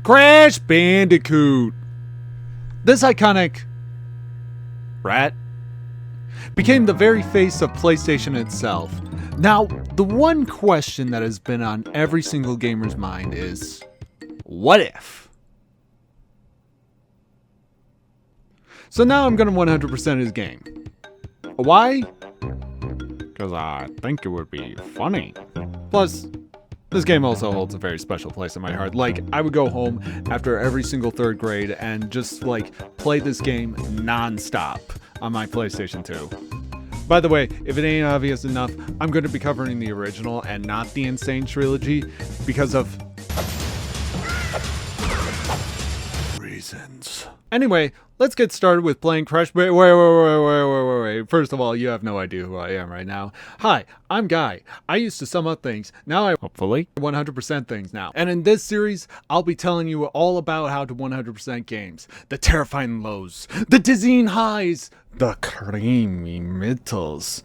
Crash Bandicoot. This iconic rat became the very face of PlayStation itself. Now, the one question that has been on every single gamer's mind is, what if? So now I'm going to 100% his game. Why? Because I think it would be funny. Plus, this game also holds a very special place in my heart. Like, I would go home after every single third grade and just, play this game non-stop on my PlayStation 2. By the way, if it ain't obvious enough, I'm going to be covering the original and not the Insane Trilogy because of reasons. Anyway, let's get started with playing Crash Wait. First of all, you have no idea who I am right now. Hi, I'm Guy. I used to sum up things. Now I hopefully 100% things now. And in this series, I'll be telling you all about how to 100% games. The terrifying lows, the dizzying highs, the creamy middles,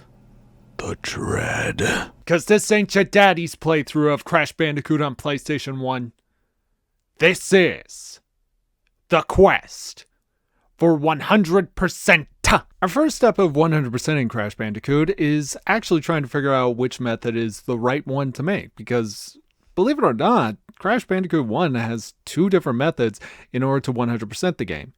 the dread. Cause this ain't your daddy's playthrough of Crash Bandicoot on PlayStation 1. This is the quest for 100%. Our first step of 100% in Crash Bandicoot is actually trying to figure out which method is the right one to make, because believe it or not, Crash Bandicoot 1 has two different methods in order to 100% the game.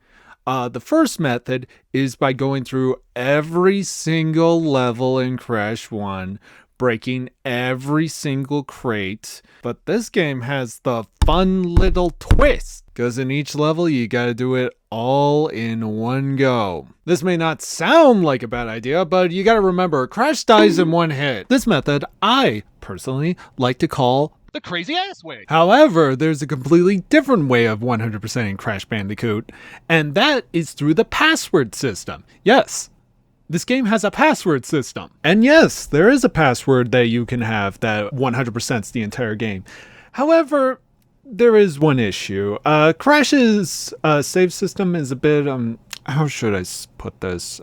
The first method is by going through every single level in Crash 1, breaking every single crate. But this game has the fun little twist, because in each level you gotta do it all in one go. This may not sound like a bad idea, but you gotta remember, Crash dies in one hit. This method I personally like to call the crazy ass way. However, there's a completely different way of 100%ing Crash Bandicoot, and that is through the password system. Yes, this game has a password system. And yes, there is a password that you can have that 100%s the entire game. However, there is one issue. Crash's save system is a bit, how should I put this?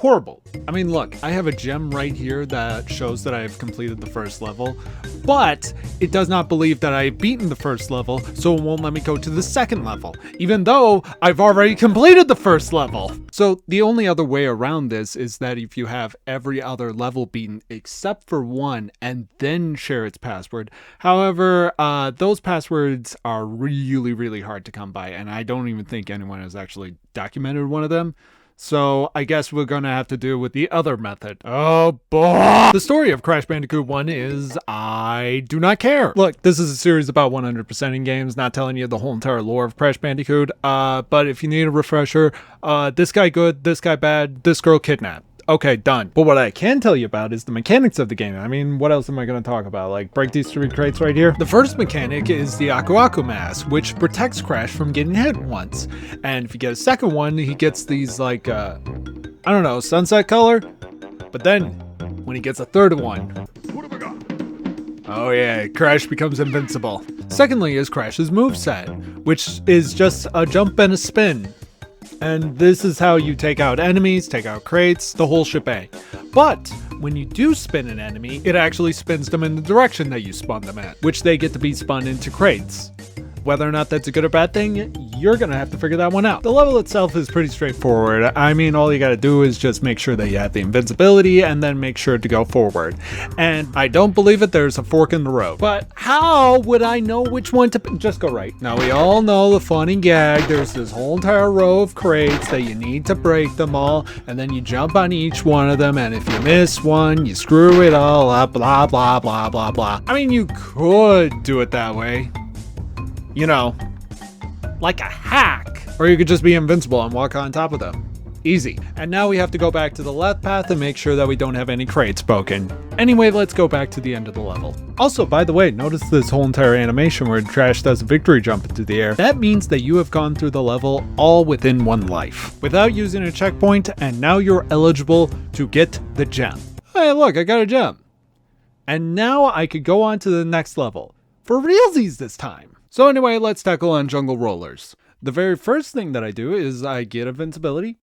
Horrible. I mean, look, I have a gem right here that shows that I have completed the first level, but it does not believe that I have beaten the first level, so it won't let me go to the second level, even though I've already completed the first level. So the only other way around this is that if you have every other level beaten except for one and then share its password. However, those passwords are really, really hard to come by, and I don't even think anyone has actually documented one of them. So I guess we're gonna have to do with the other method. Oh boy! The story of Crash Bandicoot 1 is I do not care. Look, this is a series about 100%ing games, not telling you the whole entire lore of Crash Bandicoot. But if you need a refresher, this guy good, this guy bad, this girl kidnapped. Okay, done. But what I can tell you about is the mechanics of the game. I mean, what else am I going to talk about? Like, break these three crates right here? The first mechanic is the Aku Aku mask, which protects Crash from getting hit once. And if you get a second one, he gets these, I don't know, sunset color? But then, when he gets a third one, what have I got? Oh yeah, Crash becomes invincible. Secondly is Crash's moveset, which is just a jump and a spin. And this is how you take out enemies, take out crates, the whole shebang. But when you do spin an enemy, it actually spins them in the direction that you spun them at, which they get to be spun into crates. Whether or not that's a good or bad thing, you're gonna have to figure that one out. The level itself is pretty straightforward. I mean, all you gotta do is just make sure that you have the invincibility and then make sure to go forward. And I don't believe it, there's a fork in the road. But how would I know which one to just go right? Now we all know the funny gag. There's this whole entire row of crates that you need to break them all, and then you jump on each one of them, and if you miss one, you screw it all up, blah, blah, blah, blah, blah. I mean, you could do it that way. You know, like a hack. Or you could just be invincible and walk on top of them. Easy. And now we have to go back to the left path and make sure that we don't have any crates broken. Anyway, let's go back to the end of the level. Also, by the way, notice this whole entire animation where Crash does a victory jump into the air. That means that you have gone through the level all within one life, without using a checkpoint, and now you're eligible to get the gem. Hey, look, I got a gem. And now I could go on to the next level. For realsies this time. So anyway, let's tackle on Jungle Rollers. The very first thing that I do is I get invincibility.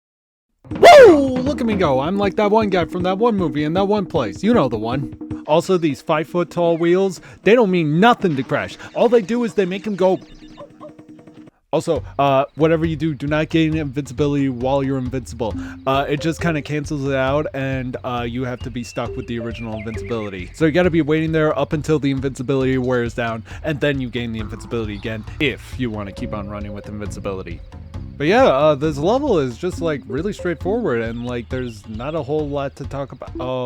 Woo! Look at me go. I'm like that one guy from that one movie in that one place. You know the one. Also, these 5-foot tall wheels, they don't mean nothing to Crash. All they do is they make him go Also, whatever you do, do not gain invincibility while you're invincible. It just kind of cancels it out, and you have to be stuck with the original invincibility. So you got to be waiting there up until the invincibility wears down, and then you gain the invincibility again if you want to keep on running with invincibility. But yeah, this level is just like really straightforward, and like there's not a whole lot to talk about. Oh.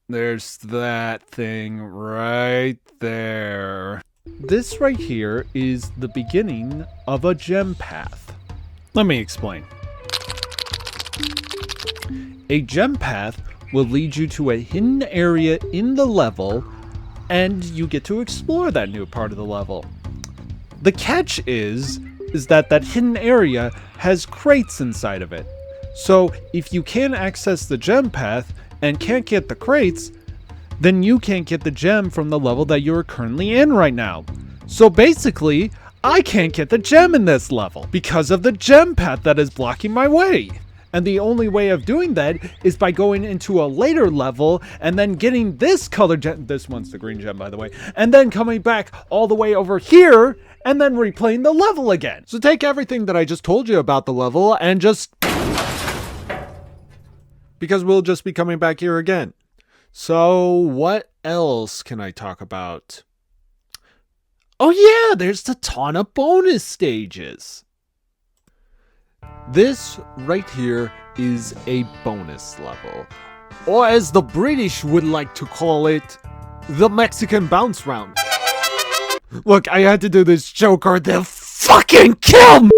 There's that thing right there. This right here is the beginning of a gem path. Let me explain. A gem path will lead you to a hidden area in the level, and you get to explore that new part of the level. The catch is that that hidden area has crates inside of it. So if you can't access the gem path, and can't get the crates, then you can't get the gem from the level that you're currently in right now. So basically, I can't get the gem in this level because of the gem path that is blocking my way. And the only way of doing that is by going into a later level and then getting this color gem, this one's the green gem by the way, and then coming back all the way over here and then replaying the level again. So take everything that I just told you about the level and just... because we'll just be coming back here again. So what else can I talk about? Oh yeah, there's the ton of bonus stages. This right here is a bonus level. Or as the British would like to call it, the Mexican bounce round. Look, I had to do this joke or they'll fucking kill me!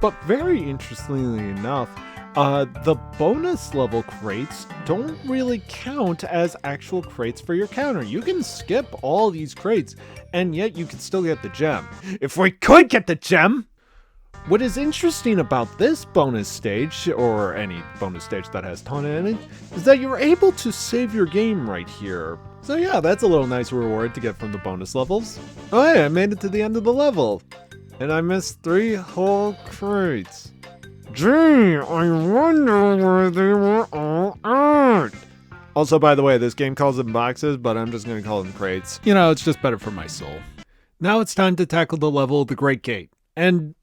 But very interestingly enough, the bonus level crates don't really count as actual crates for your counter. You can skip all these crates, and yet you can still get the gem. If we could get the gem! What is interesting about this bonus stage, or any bonus stage that has ton in it, is that you're able to save your game right here. So yeah, that's a little nice reward to get from the bonus levels. Oh hey, I made it to the end of the level, and I missed 3 whole crates. Gee, I wonder where they were all at. Also, by the way, this game calls them boxes, but I'm just going to call them crates. You know, it's just better for my soul. Now it's time to tackle the level, the Great Gate. And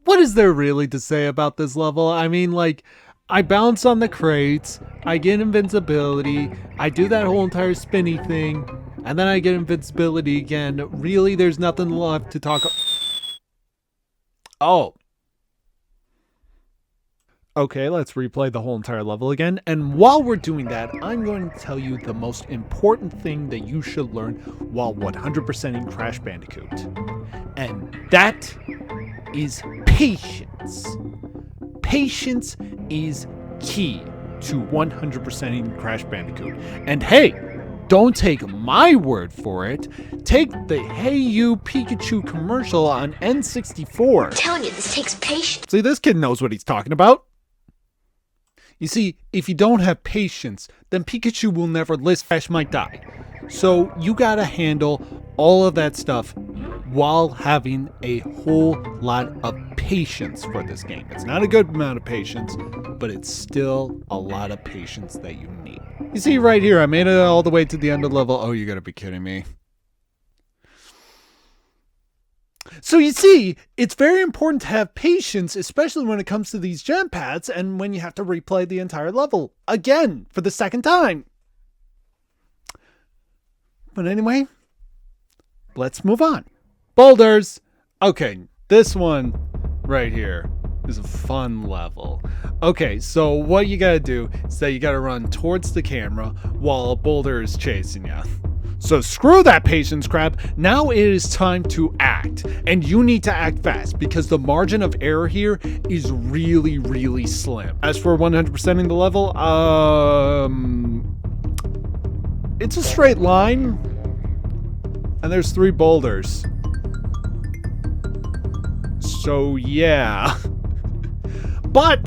what is there really to say about this level? I mean, like, I bounce on the crates, I get invincibility, I do that whole entire spinny thing, and then I get invincibility again. Really, there's nothing left to talk about. Oh. Okay, let's replay the whole entire level again. And while we're doing that, I'm going to tell you the most important thing that you should learn while 100%ing Crash Bandicoot. And that is patience. Patience is key to 100%ing Crash Bandicoot. And hey, don't take my word for it. Take the Hey You Pikachu commercial on N64. I'm telling you, this takes patience. See, this kid knows what he's talking about. You see, if you don't have patience, then Pikachu will never listen. Crash might die. So you gotta handle all of that stuff while having a whole lot of patience for this game. It's not a good amount of patience, but it's still a lot of patience that you need. You see right here, I made it all the way to the end of the level. Oh, you gotta be kidding me. So you see, it's very important to have patience, especially when it comes to these gem pads and when you have to replay the entire level again for the second time. But anyway, let's move on. Boulders. Okay, this one right here is a fun level. Okay, so what you gotta do is that you gotta run towards the camera while a boulder is chasing you. So screw that patience crap. Now it is time to act. And you need to act fast because the margin of error here is really, really slim. As for 100%ing the level, it's a straight line. And there's 3 boulders. So yeah. But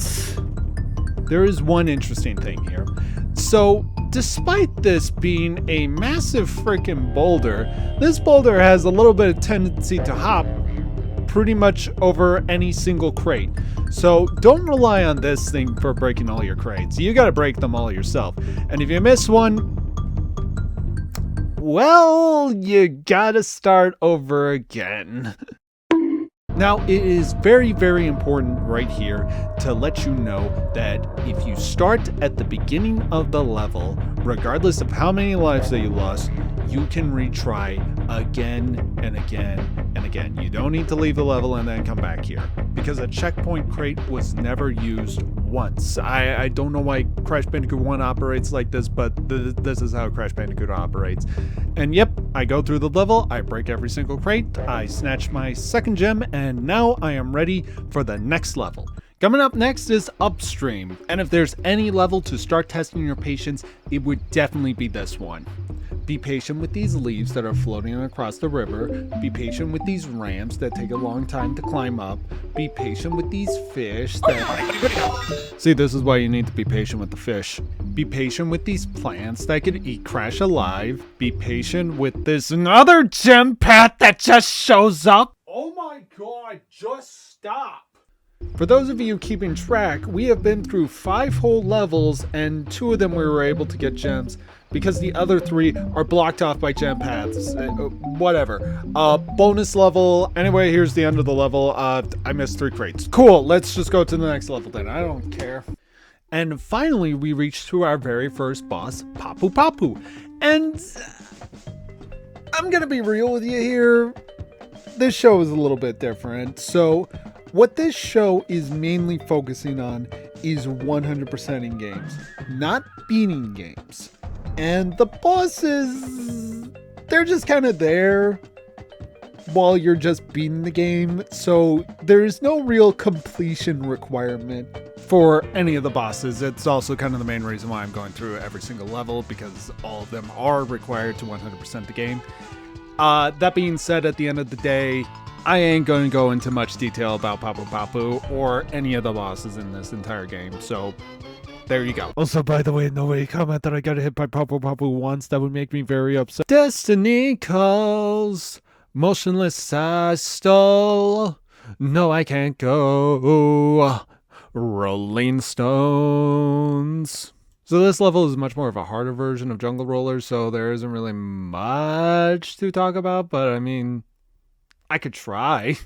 there is one interesting thing here. So despite this being a massive freaking boulder, this boulder has a little bit of tendency to hop pretty much over any single crate. So don't rely on this thing for breaking all your crates. You gotta break them all yourself. And if you miss one, well, you gotta start over again. Now, it is very, very important right here to let you know that if you start at the beginning of the level, regardless of how many lives that you lost, you can retry again and again and again. You don't need to leave the level and then come back here, because a checkpoint crate was never used once. I don't know why Crash Bandicoot 1 operates like this, but this is how Crash Bandicoot operates. And yep, I go through the level, I break every single crate, I snatch my second gem, and now I am ready for the next level. Coming up next is Upstream, and if there's any level to start testing your patience, it would definitely be this one. Be patient with these leaves that are floating across the river. Be patient with these ramps that take a long time to climb up. Be patient with these fish that... See, this is why you need to be patient with the fish. Be patient with these plants that could eat Crash alive. Be patient with this another gem path that just shows up. Oh my god, just stop. For those of you keeping track, we have been through 5 whole levels, and 2 of them we were able to get gems, because the other 3 are blocked off by gem paths. Whatever. Bonus level. Anyway, here's the end of the level. I missed 3 crates. Cool, let's just go to the next level then. I don't care. And finally, we reached to our very first boss, Papu Papu. And I'm gonna be real with you here. This show is a little bit different. So what this show is mainly focusing on is 100%ing games, not beating games. And the bosses, they're just kind of there while you're just beating the game. So there's no real completion requirement for any of the bosses. It's also kind of the main reason why I'm going through every single level, because all of them are required to 100% the game. That being said, at the end of the day, I ain't going to go into much detail about Papu Papu or any of the bosses in this entire game, so there you go. Also, by the way, nobody commented that I got hit by Papu Papu once. That would make me very upset. Destiny calls, motionless I stall. No, I can't go. Rolling stones. So this level is much more of a harder version of Jungle Roller, so there isn't really much to talk about, but I mean, I could try.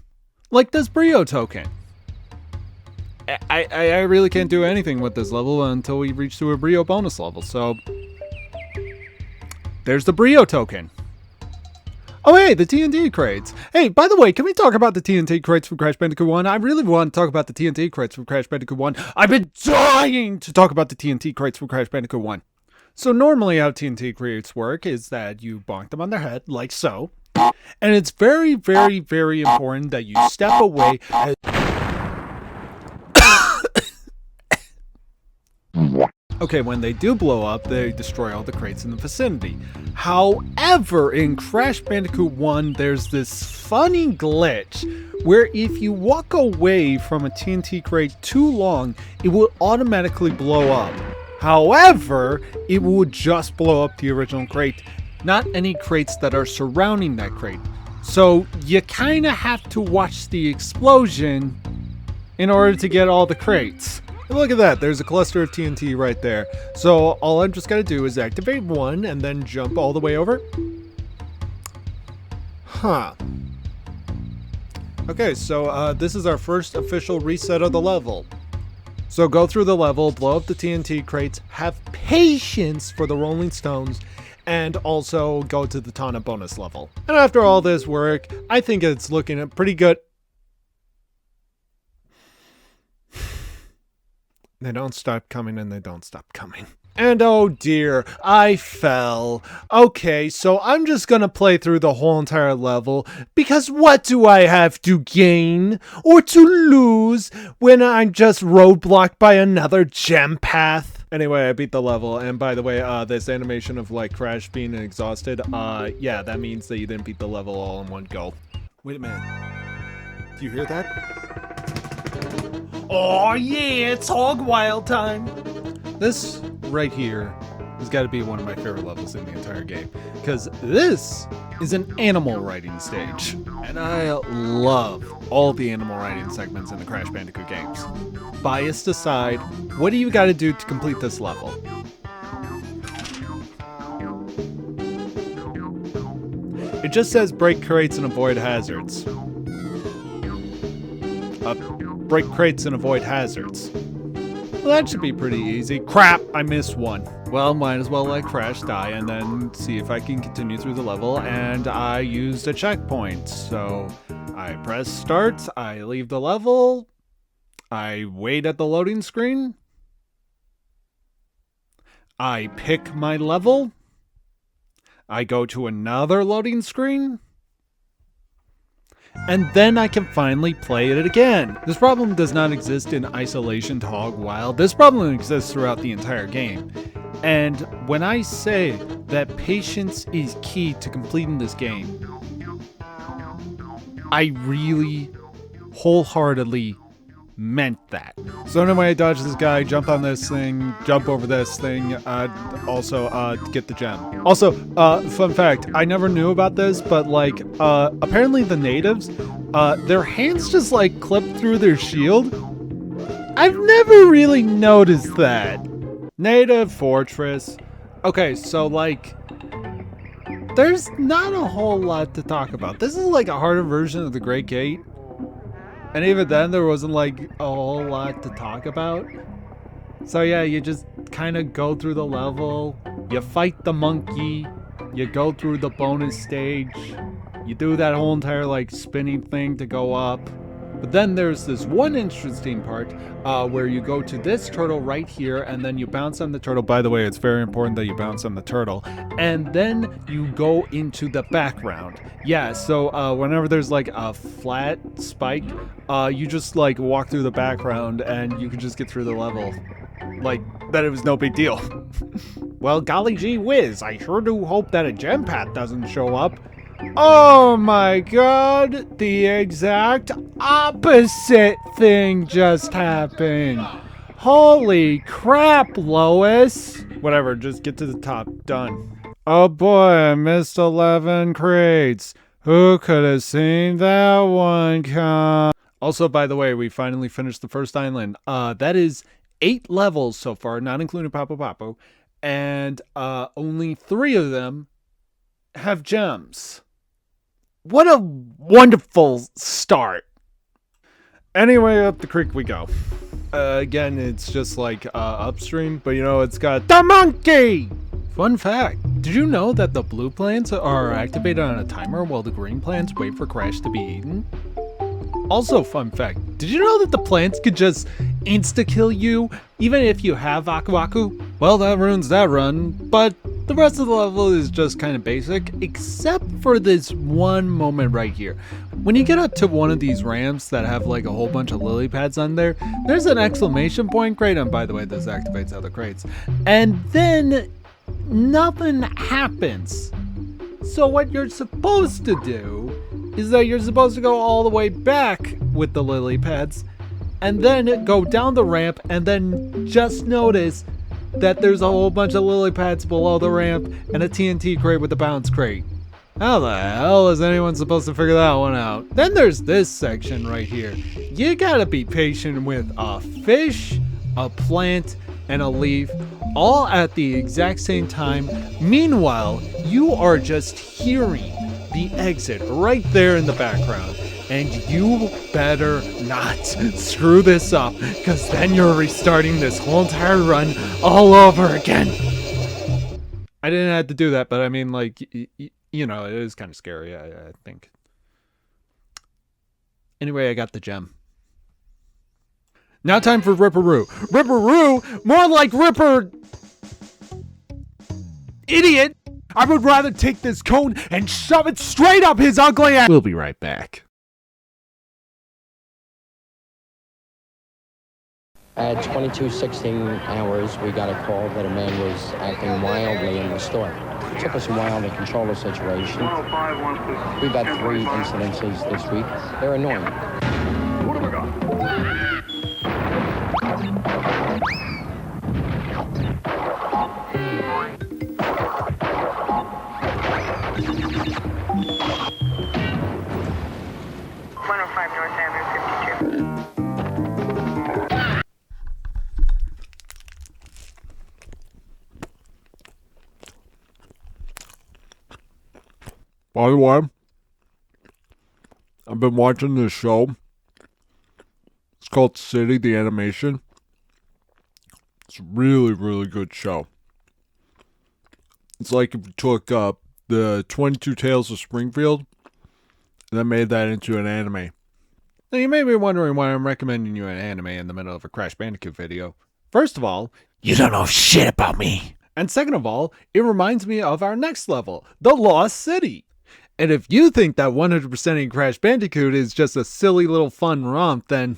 Like this N.Brio token. I really can't do anything with this level until we reach to a N.Brio bonus level, so there's the N.Brio token. Oh hey, the TNT crates. Hey, by the way, can we talk about the TNT crates from Crash Bandicoot 1? I really want to talk about the TNT crates from Crash Bandicoot 1. I've been dying to talk about the TNT crates from Crash Bandicoot 1. So normally how TNT crates work is that you bonk them on their head, like so. And it's very, very, very important that you step away as... Okay, when they do blow up, they destroy all the crates in the vicinity. However, in Crash Bandicoot 1, there's this funny glitch where if you walk away from a TNT crate too long, it will automatically blow up. However, it will just blow up the original crate, not any crates that are surrounding that crate. So you kind of have to watch the explosion in order to get all the crates. And look at that, there's a cluster of TNT right there. So all I'm just gonna do is activate one and then jump all the way over. Huh. Okay, so this is our first official reset of the level. So go through the level, blow up the TNT crates, have patience for the Rolling Stones, and also go to the Tana bonus level. And after all this work, I think it's looking pretty good. They don't stop coming and they don't stop coming. And oh dear, I fell. Okay, so I'm just gonna play through the whole entire level, because what do I have to gain or to lose when I'm just roadblocked by another gem path? Anyway, I beat the level, and by the way, this animation of like Crash being exhausted, yeah, that means that you didn't beat the level all in one go. Wait a minute. Do you hear that? Oh yeah, it's Hog Wild time! This right here has got to be one of my favorite levels in the entire game, because this is an animal riding stage, and I love all the animal riding segments in the Crash Bandicoot games. Biased aside, what do you got to do to complete this level? It just says break crates and avoid hazards. Break crates and avoid hazards. Well, that should be pretty easy. Crap, I missed one. Well, might as well let Crash die and then see if I can continue through the level, and I used a checkpoint. So I press start, I leave the level, I wait at the loading screen, I pick my level, I go to another loading screen, and then I can finally play it again. This problem does not exist in isolation to Hog Wild. This problem exists throughout the entire game. And when I say that patience is key to completing this game, I really wholeheartedly meant that. So anyway, I dodge this guy, jump on this thing, jump over this thing, also get the gem. Also, fun fact, I never knew about this, but like, apparently the natives, their hands just like clip through their shield. I've never really noticed that. Native fortress. Okay, so like, there's not a whole lot to talk about. This is like a harder version of the Great Gate. And even then, there wasn't like a whole lot to talk about. So yeah, you just kind of go through the level, you fight the monkey, you go through the bonus stage, you do that whole entire like spinning thing to go up. But then there's this one interesting part where you go to this turtle right here, and then you bounce on the turtle. By the way, it's very important that you bounce on the turtle. And then you go into the background. Yeah, so whenever there's like a flat spike, you just like walk through the background and you can just get through the level. Like, that it was no big deal. Well, golly gee whiz, I sure do hope that a gem path doesn't show up. Oh my god, the exact opposite thing just happened. Holy crap, Lois. Whatever, just get to the top. Done. Oh boy, I missed 11 crates. Who could have seen that one come? Also, by the way, we finally finished the first island. That is 8 levels so far, not including Papu Papu. And only 3 of them have gems. What a wonderful start. Anyway, up the creek we go. Again, it's just like upstream, but you know, it's got the monkey! Fun fact, did you know that the blue plants are activated on a timer while the green plants wait for Crash to be eaten? Also, fun fact, did you know that the plants could just insta-kill you even if you have Aku Aku? Well, that ruins that run, but the rest of the level is just kind of basic, except for this one moment right here. When you get up to one of these ramps that have like a whole bunch of lily pads on there, there's an exclamation point crate, and by the way, this activates other crates. And then nothing happens. So what you're supposed to do is that you're supposed to go all the way back with the lily pads, and then go down the ramp, and then just notice that there's a whole bunch of lily pads below the ramp and a TNT crate with a bounce crate. How the hell is anyone supposed to figure that one out? Then there's this section right here. You gotta be patient with a fish, a plant, and a leaf, all at the exact same time. Meanwhile, you are just hearing the exit right there in the background. And you better not screw this up, because then you're restarting this whole entire run all over again. I didn't have to do that, but I mean, like, you know, it is kind of scary, I think. Anyway, I got the gem. Now time for Ripperoo. Ripperoo? More like Ripper... Idiot! I would rather take this cone and shove it straight up his ugly ass. We'll be right back. At 22:16 hours, we got a call that a man was acting wildly in the store. It took us a while to control the situation. We've had 3 incidences this week. They're annoying. What have we got? North Avenue 52. By the way, I've been watching this show. It's called City, the animation. It's a really, really good show. It's like if you took the 22 Tales of Springfield and then made that into an anime. Now you may be wondering why I'm recommending you an anime in the middle of a Crash Bandicoot video. First of all, you don't know shit about me. And second of all, it reminds me of our next level, the Lost City. And if you think that 100%ing Crash Bandicoot is just a silly little fun romp, then...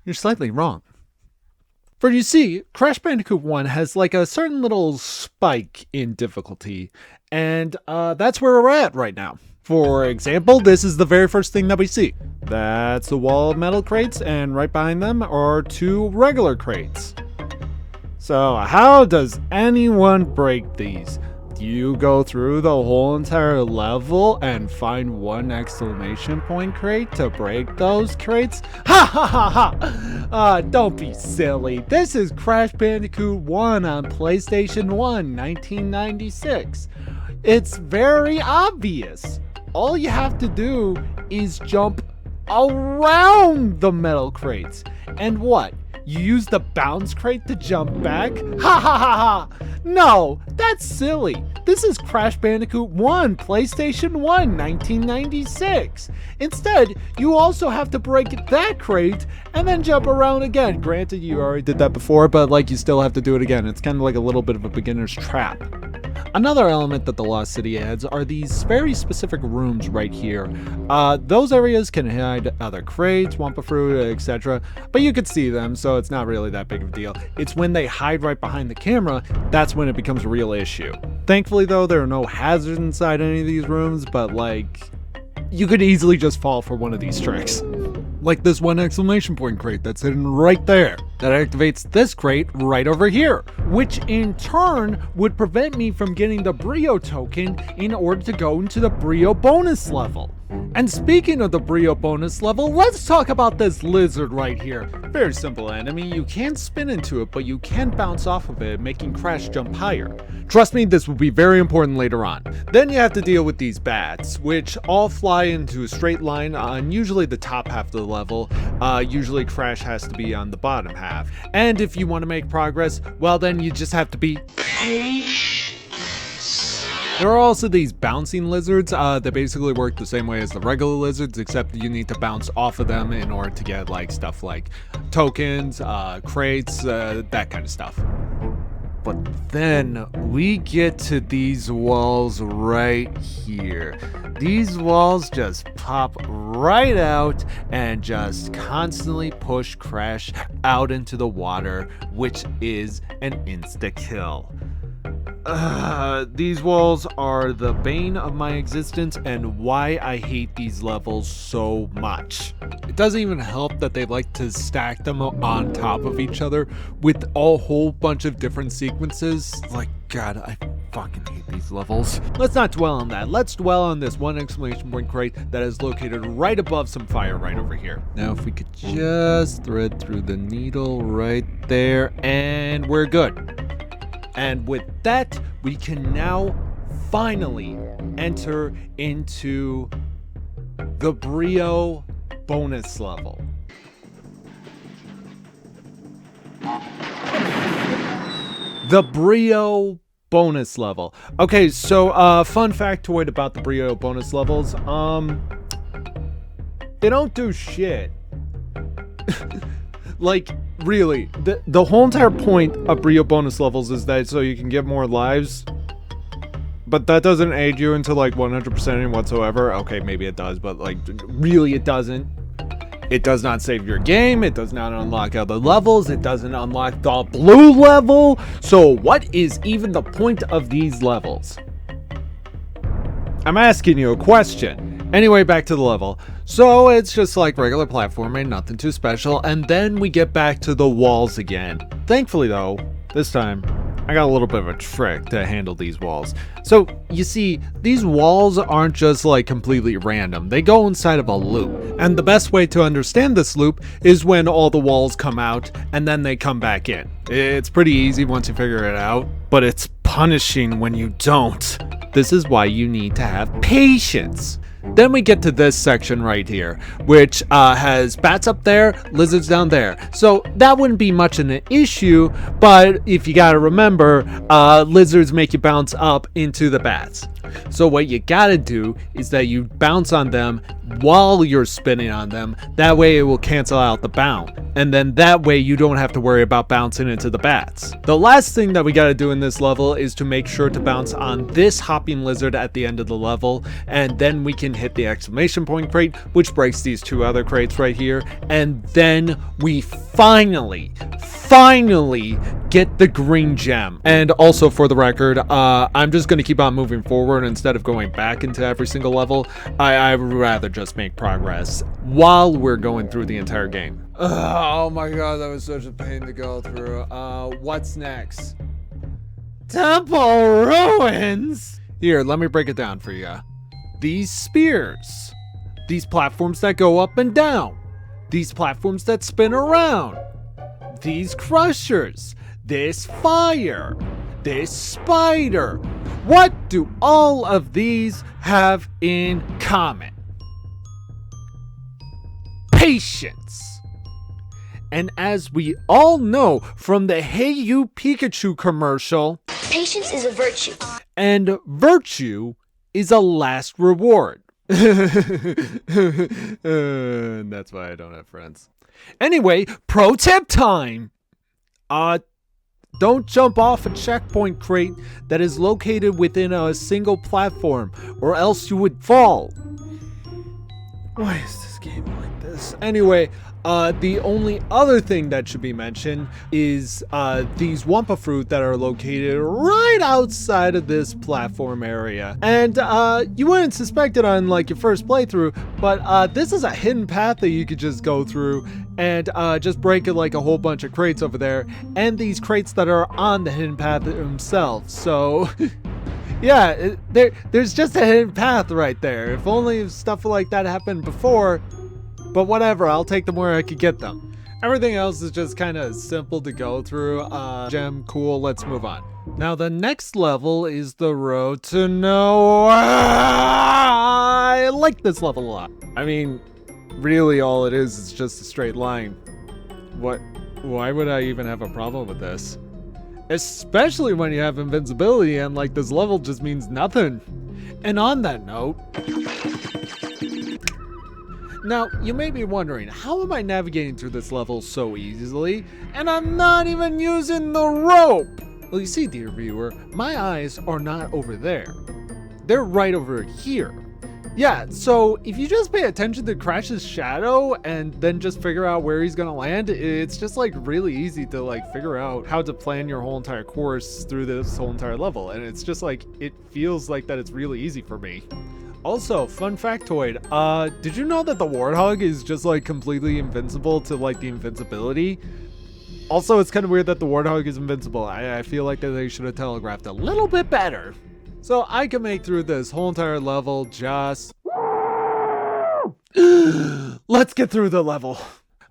You're slightly wrong. For you see, Crash Bandicoot 1 has like a certain little spike in difficulty, and that's where we're at right now. For example, this is the very first thing that we see. That's the wall of metal crates, and right behind them are 2 regular crates. So how does anyone break these? Do you go through the whole entire level and find 1 exclamation point crate to break those crates? Ha ha ha ha! Don't be silly. This is Crash Bandicoot 1 on PlayStation 1, 1996. It's very obvious. All you have to do is jump around the metal crates. And what? You use the bounce crate to jump back? Ha ha ha ha! No, that's silly. This is Crash Bandicoot 1, PlayStation 1, 1996. Instead, you also have to break that crate and then jump around again. Granted, you already did that before, but like you still have to do it again. It's kind of like a little bit of a beginner's trap. Another element that the Lost City adds are these very specific rooms right here. Those areas can hide other crates, Wampa fruit, etc. But you could see them, so it's not really that big of a deal. It's when they hide right behind the camera, that's when it becomes a real issue. Thankfully though, there are no hazards inside any of these rooms, but like, you could easily just fall for one of these tricks. Like this 1 exclamation point crate that's hidden right there. That activates this crate right over here, which in turn would prevent me from getting the N.Brio token in order to go into the N.Brio bonus level. And speaking of the N.Brio bonus level, let's talk about this lizard right here. Very simple enemy. You can't spin into it, but you can bounce off of it, making Crash jump higher. Trust me, this will be very important later on. Then you have to deal with these bats, which all fly into a straight line on usually the top half of the level. Usually Crash has to be on the bottom half. And if you want to make progress, well then you just have to be patient. There are also these bouncing lizards that basically work the same way as the regular lizards, except you need to bounce off of them in order to get like stuff like tokens, crates, that kind of stuff. But then we get to these walls right here. These walls just pop right out and just constantly push Crash out into the water, which is an insta-kill. These walls are the bane of my existence and why I hate these levels so much. It doesn't even help that they like to stack them on top of each other with a whole bunch of different sequences. Like, God, I fucking hate these levels. Let's not dwell on that. Let's dwell on this 1 exclamation point crate that is located right above some fire right over here. Now, if we could just thread through the needle right there, and we're good. And with that, we can now finally enter into the N.Brio bonus level. The N.Brio bonus level. Okay, so fun factoid about the N.Brio bonus levels. They don't do shit. Like, really, the whole entire point of N.Brio bonus levels is that so you can get more lives, but that doesn't aid you into like 100%ing whatsoever. Okay, maybe it does, but like really it doesn't. It does not save your game, it does not unlock other levels, it doesn't unlock the blue level. So what is even the point of these levels? I'm asking you a question. Anyway, back to the level. So it's just like regular platforming, nothing too special, and then we get back to the walls again. Thankfully though, this time, I got a little bit of a trick to handle these walls. So, you see, these walls aren't just like completely random. They go inside of a loop. And the best way to understand this loop is when all the walls come out and then they come back in. It's pretty easy once you figure it out, but it's punishing when you don't. This is why you need to have patience. Then we get to this section right here, which has bats up there, lizards down there. So that wouldn't be much of an issue, but if you gotta remember, lizards make you bounce up into the bats. So what you gotta do is that you bounce on them while you're spinning on them. That way it will cancel out the bounce. And then that way you don't have to worry about bouncing into the bats. The last thing that we gotta do in this level is to make sure to bounce on this hopping lizard at the end of the level. And then we can hit the exclamation point crate, which breaks these two other crates right here. And then we finally get the green gem. And also for the record, I'm just gonna keep on moving forward instead of going back into every single level. I would rather just make progress while we're going through the entire game. Oh my god, that was such a pain to go through. What's next? Temple ruins? Here, let me break it down for you. These spears. These platforms that go up and down. These platforms that spin around. These crushers. This fire. This spider. What do all of these have in common? Patience. And as we all know from the Hey You Pikachu commercial, patience is a virtue. And virtue is a last reward. And that's why I don't have friends. Anyway, pro tip time. Don't jump off a checkpoint crate that is located within a single platform, or else you would fall. Why is this game like this? Anyway, the only other thing that should be mentioned is these Wumpa fruit that are located right outside of this platform area. And you wouldn't suspect it on like your first playthrough, but this is a hidden path that you could just go through and just break like a whole bunch of crates over there, and these crates that are on the hidden path themselves. So yeah, there's just a hidden path right there. If only stuff like that happened before. But whatever, I'll take them where I could get them. Everything else is just kind of simple to go through. Gem, cool, let's move on. Now the next level is the road to nowhere. I like this level a lot. I mean, really all it is just a straight line. Why would I even have a problem with this? Especially when you have invincibility and like this level just means nothing. And on that note, now, you may be wondering, how am I navigating through this level so easily, and I'm not even using the rope? Well, you see, dear viewer, my eyes are not over there. They're right over here. Yeah, so if you just pay attention to Crash's shadow and then just figure out where he's gonna land, it's just like really easy to like figure out how to plan your whole entire course through this whole entire level. And it's just like, it feels like that it's really easy for me. Also, fun factoid, did you know that the Warthog is just like completely invincible to like the invincibility? Also, it's kind of weird that the Warthog is invincible. I feel like that they should have telegraphed a little bit better. So I can make through this whole entire level just... Let's get through the level.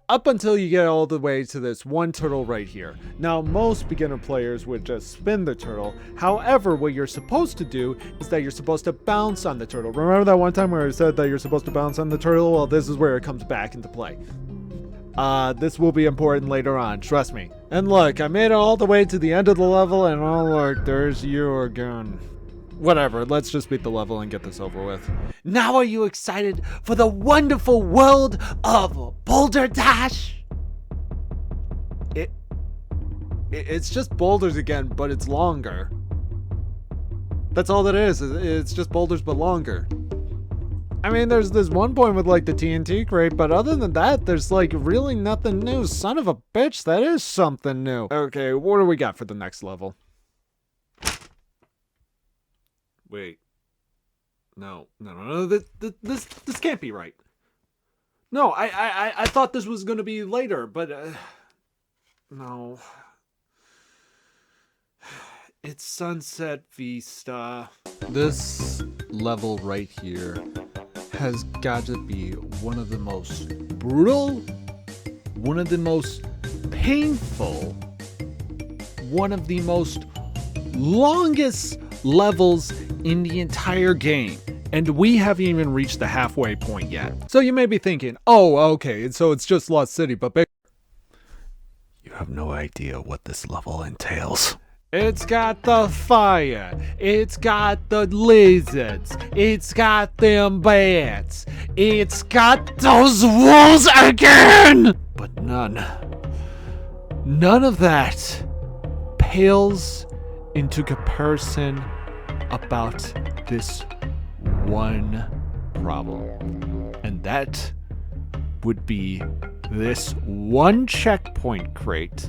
Up until you get all the way to this one turtle right here. Now, most beginner players would just spin the turtle. However, what you're supposed to do is that you're supposed to bounce on the turtle. Remember that one time where I said that you're supposed to bounce on the turtle? Well, this is where it comes back into play. This will be important later on, trust me. And look, I made it all the way to the end of the level, and oh look, there's you again. Whatever, let's just beat the level and get this over with. Now are you excited for the wonderful world of Boulder Dash? It's just boulders again, but it's longer. That's all that is. It's just boulders, but longer. I mean, there's this one point with like the TNT crate, but other than that, there's like really nothing new. Son of a bitch, that is something new. Okay, what do we got for the next level? Wait. No. This can't be right. No, I thought this was gonna be later, but no. It's Sunset Vista. This level right here has got to be one of the most brutal, one of the most painful, one of the most longest levels in the entire game. And we haven't even reached the halfway point yet. So you may be thinking, oh, okay, so it's just Lost City, but big. You have no idea what this level entails. It's got the fire, it's got the lizards, it's got them bats, it's got those walls again! But none of that pales into comparison about this one problem. And that would be this one checkpoint crate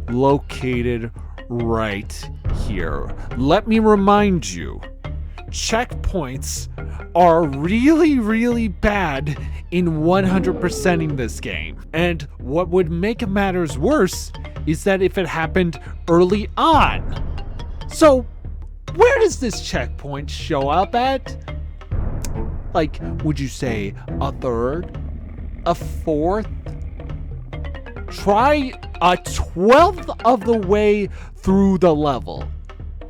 located right here. Let me remind you, checkpoints are really bad in 100%ing this game. And what would make matters worse is that if it happened early on. So, where does this checkpoint show up at? Like, would you say a third? A fourth? Try a 12th of the way through the level.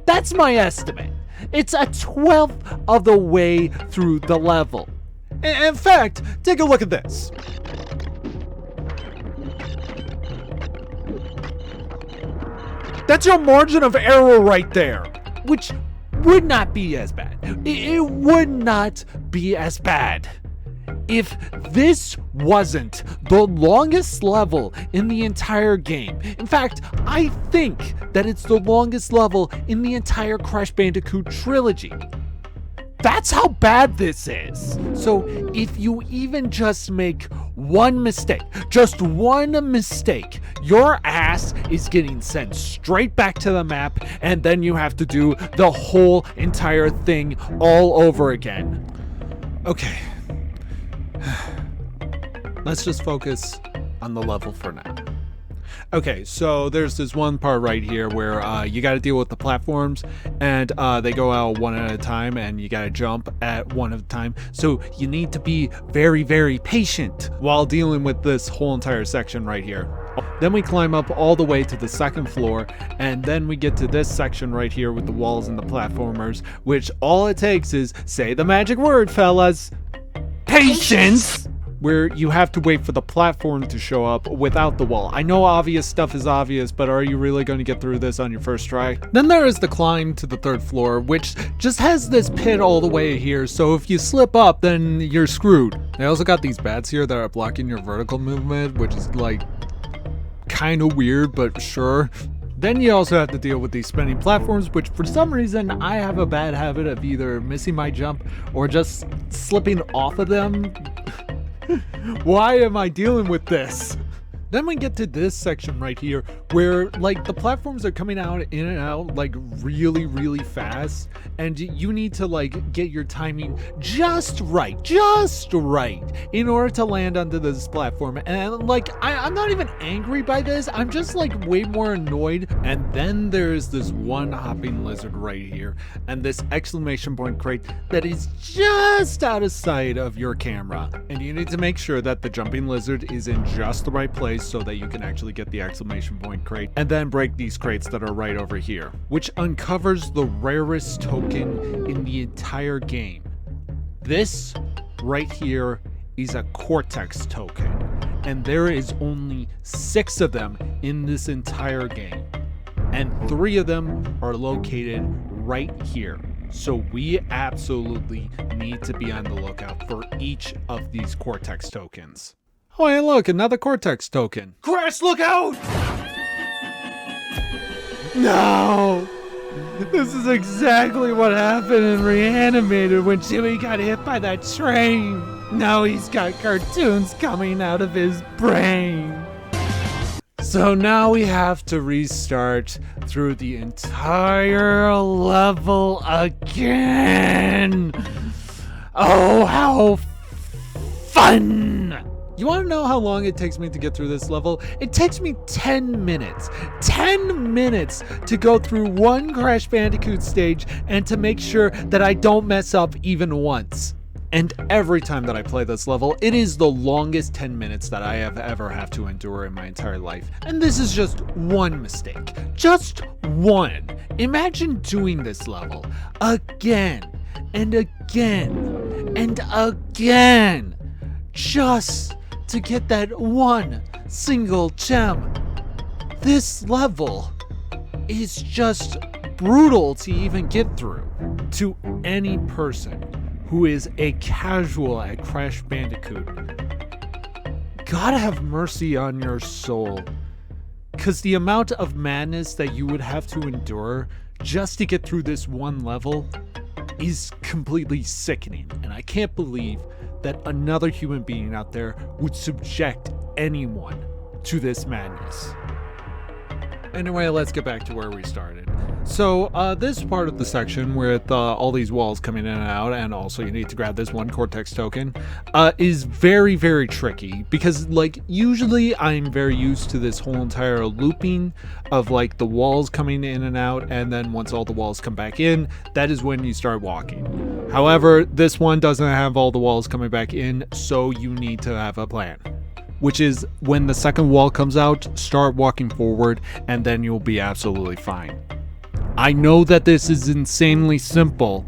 That's my estimate. It's a 12th of the way through the level. In fact, take a look at this. That's your margin of error right there, which would not be as bad. It would not be as bad if this wasn't the longest level in the entire game. In fact, I think that it's the longest level in the entire Crash Bandicoot trilogy. That's how bad this is. So if you even just make one mistake, just one mistake, your ass is getting sent straight back to the map, and then you have to do the whole entire thing all over again. Okay. Let's just focus on the level for now. Okay, so there's this one part right here where you got to deal with the platforms, and they go out one at a time, and you got to jump at one at a time. So you need to be very patient while dealing with this whole entire section right here. Then we climb up all the way to the second floor, and then we get to this section right here with the walls and the platformers, which all it takes is, say the magic word, fellas, patience! Where you have to wait for the platform to show up without the wall. I know obvious stuff is obvious, but are you really going to get through this on your first try? Then there is the climb to the third floor, which just has this pit all the way here, so if you slip up, then you're screwed. They also got these bats here that are blocking your vertical movement, which is like kind of weird, but sure. Then you also have to deal with these spinning platforms, which for some reason I have a bad habit of either missing my jump or just slipping off of them. Why am I dealing with this? Then we get to this section right here where like the platforms are coming out in and out like really fast, and you need to like get your timing just right in order to land onto this platform. And like I'm not even angry by this, I'm just like way more annoyed. And then there's this one hopping lizard right here and this exclamation point crate that is just out of sight of your camera, and you need to make sure that the jumping lizard is in just the right place so that you can actually get the exclamation point crate, and then break these crates that are right over here, which uncovers the rarest token in the entire game. This right here is a Cortex token, and there is only 6 of them in this entire game, and 3 of them are located right here. So we absolutely need to be on the lookout for each of these Cortex tokens. Oh, hey, look, another Cortex token. Crash, look out! No! This is exactly what happened in Reanimated when Jimmy got hit by that train. Now he's got cartoons coming out of his brain. So now we have to restart through the entire level again. Oh, how fun! You want to know how long it takes me to get through this level? It takes me 10 minutes. 10 minutes to go through one Crash Bandicoot stage and to make sure that I don't mess up even once. And every time that I play this level, it is the longest 10 minutes that I have ever have to endure in my entire life. And this is just one mistake. Just one. Imagine doing this level again and again and again just to get that one single gem. This level is just brutal to even get through. To any person who is a casual at Crash Bandicoot, God have mercy on your soul. Because the amount of madness that you would have to endure just to get through this one level is completely sickening. And I can't believe that another human being out there would subject anyone to this madness. Anyway, let's get back to where we started. So this part of the section with all these walls coming in and out, and also you need to grab this one Cortex token, is very, very tricky because like usually I'm very used to this whole entire looping of like the walls coming in and out, and then once all the walls come back in, that is when you start walking. However, this one doesn't have all the walls coming back in, so you need to have a plan. Which is when the second wall comes out, start walking forward and then you'll be absolutely fine. I know that this is insanely simple,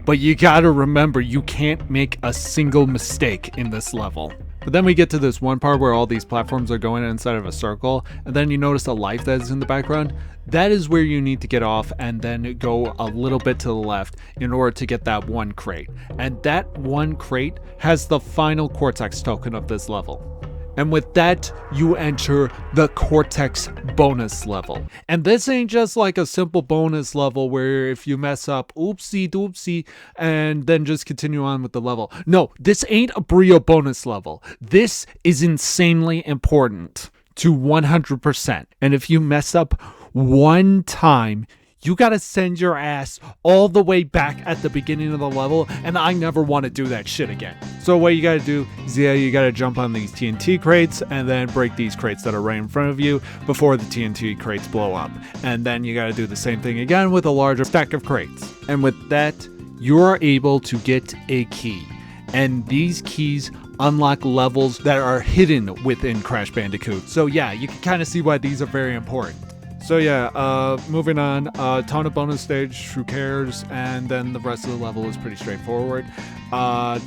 but you gotta remember you can't make a single mistake in this level. But then we get to this one part where all these platforms are going inside of a circle, and then you notice a life that is in the background. That is where you need to get off and then go a little bit to the left in order to get that one crate. And that one crate has the final Cortex token of this level. And with that, you enter the Cortex bonus level. And this ain't just like a simple bonus level where if you mess up, oopsie doopsie, and then just continue on with the level. No, this ain't a N.Brio bonus level. This is insanely important to 100%. And if you mess up one time, you gotta send your ass all the way back at the beginning of the level, and I never want to do that shit again. So what you gotta do is, you gotta jump on these TNT crates and then break these crates that are right in front of you before the TNT crates blow up. And then you gotta do the same thing again with a larger stack of crates. And with that, you are able to get a key. And these keys unlock levels that are hidden within Crash Bandicoot. So yeah, you can kind of see why these are very important. So yeah, moving on, ton of bonus stage, who cares, and then the rest of the level is pretty straightforward. That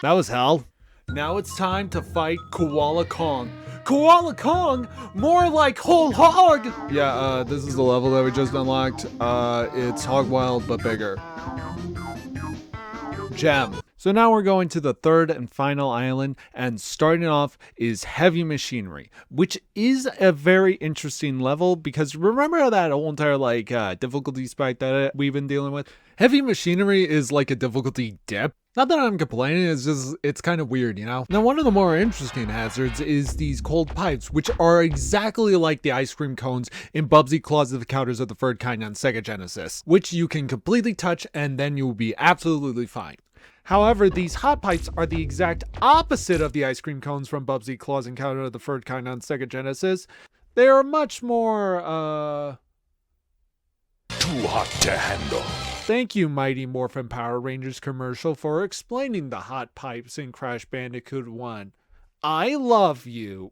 was hell. Now it's time to fight Koala Kong. Koala Kong? More like whole hog! Yeah, this is the level that we just unlocked. It's Hog Wild, but bigger. Gem. So now we're going to the third and final island, and starting off is Heavy Machinery, which is a very interesting level because remember how that whole entire like difficulty spike that we've been dealing with? Heavy Machinery is like a difficulty dip. Not that I'm complaining, it's kind of weird, you know? Now, one of the more interesting hazards is these cold pipes, which are exactly like the ice cream cones in Bubsy Claws of the Counters of the Third Kind on Sega Genesis, which you can completely touch and then you'll be absolutely fine. However, these hot pipes are the exact opposite of the ice cream cones from Bubsy Claws Encounter of the Third Kind on Sega Genesis. They are much more, too hot to handle. Thank you, Mighty Morphin Power Rangers commercial, for explaining the hot pipes in Crash Bandicoot 1. I love you.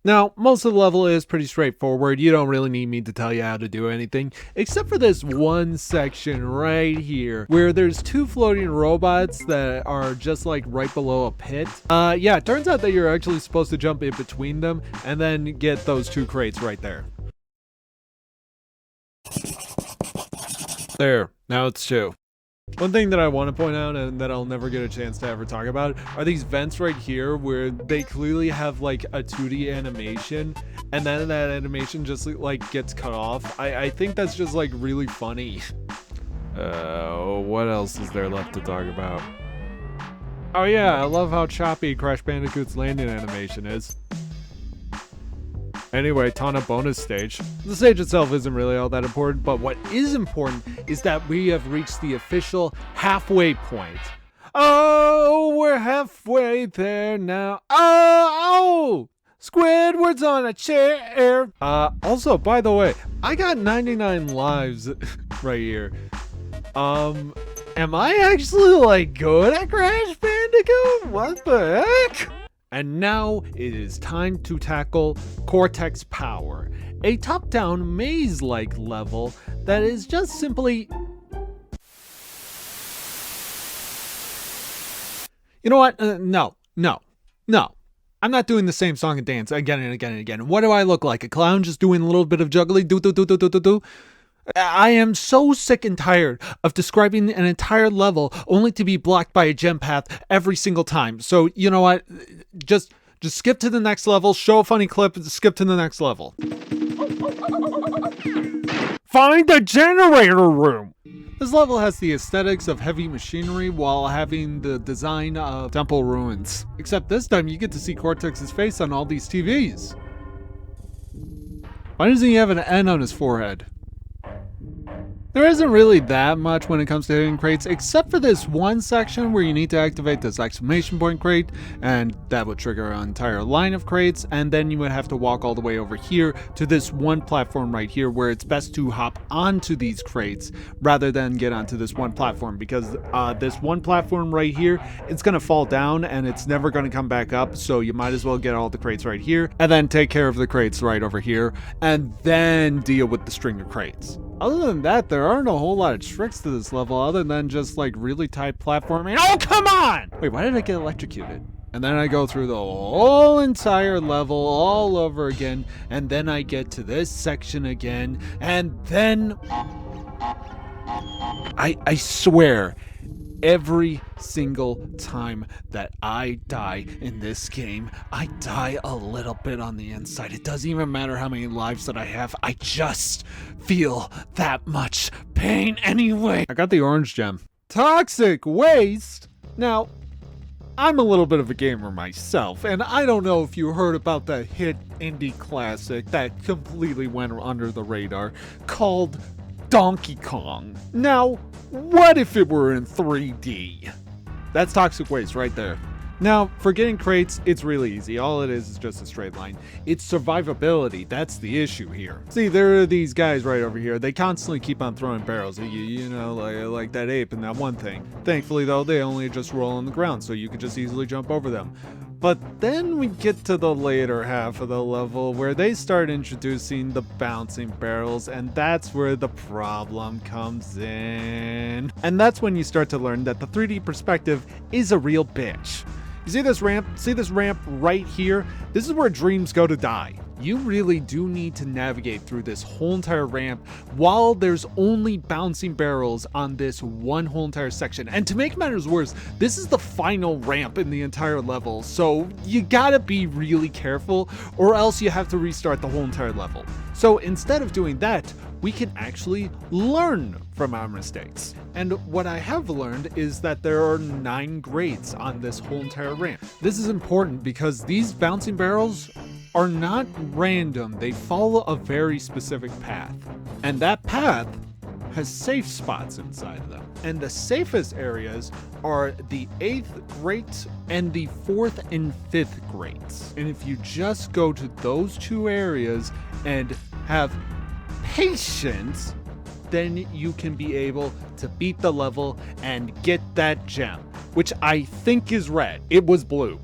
Now, most of the level is pretty straightforward. You don't really need me to tell you how to do anything, except for this one section right here, where there's two floating robots that are just like right below a pit. Yeah, it turns out that you're actually supposed to jump in between them and then get those two crates right there. There, now it's two. One thing that I want to point out and that I'll never get a chance to ever talk about are these vents right here where they clearly have like a 2D animation and then that animation just like gets cut off. I think that's just like really funny. What else is there left to talk about? Oh yeah, I love how choppy Crash Bandicoot's landing animation is. Anyway, ton of bonus stage. The stage itself isn't really all that important, but what is important is that we have reached the official halfway point Oh, we're halfway there now. Oh! Squidward's on a chair. Also, by the way, I got 99 lives right here. Am I actually, like, good at Crash Bandicoot? What the heck? And now it is time to tackle Cortex Power, a top-down maze-like level that is just simply... You know what? No. I'm not doing the same song and dance again and again and again. What do I look like? A clown just doing a little bit of juggling? Do. I am so sick and tired of describing an entire level only to be blocked by a gem path every single time. So, you know what? Just skip to the next level, show a funny clip, and skip to the next level. Find the generator room! This level has the aesthetics of heavy machinery while having the design of temple ruins. Except this time you get to see Cortex's face on all these TVs. Why doesn't he have an N on his forehead? There isn't really that much when it comes to hitting crates, except for this one section where you need to activate this exclamation point crate, and that would trigger an entire line of crates, and then you would have to walk all the way over here to this one platform right here where it's best to hop onto these crates rather than get onto this one platform, because this one platform right here, it's going to fall down and it's never going to come back up, so you might as well get all the crates right here, and then take care of the crates right over here, and then deal with the string of crates. Other than that, there aren't a whole lot of tricks to this level other than just like really tight platforming. Oh, come on! Wait, why did I get electrocuted? And then I go through the whole entire level all over again, and then I get to this section again, and then... I swear, every single time that I die in this game, I die a little bit on the inside. It doesn't even matter how many lives that I have. I just feel that much pain anyway. I got the orange gem. Toxic waste. Now, I'm a little bit of a gamer myself, and I don't know if you heard about the hit indie classic that completely went under the radar called Donkey Kong. Now, what if it were in 3D? That's toxic waste right there. Now, for getting crates, it's really easy. All it is just a straight line. It's survivability. That's the issue here. See, there are these guys right over here. They constantly keep on throwing barrels at you, you know, like that ape and that one thing. Thankfully, though, they only just roll on the ground, so you can just easily jump over them. But then we get to the later half of the level where they start introducing the bouncing barrels, and that's where the problem comes in. And that's when you start to learn that the 3D perspective is a real bitch. You see this ramp? See this ramp right here? This is where dreams go to die. You really do need to navigate through this whole entire ramp while there's only bouncing barrels on this one whole entire section. And to make matters worse, this is the final ramp in the entire level, so you gotta be really careful or else you have to restart the whole entire level. So instead of doing that, we can actually learn from our mistakes. And what I have learned is that there are 9 grades on this whole entire ramp. This is important because these bouncing barrels are not random. They follow a very specific path. And that path has safe spots inside of them. And the safest areas are the 8th grades and the 4th and 5th grades. And if you just go to those 2 areas and have patience, then you can be able to beat the level and get that gem, which I think is red. It was blue.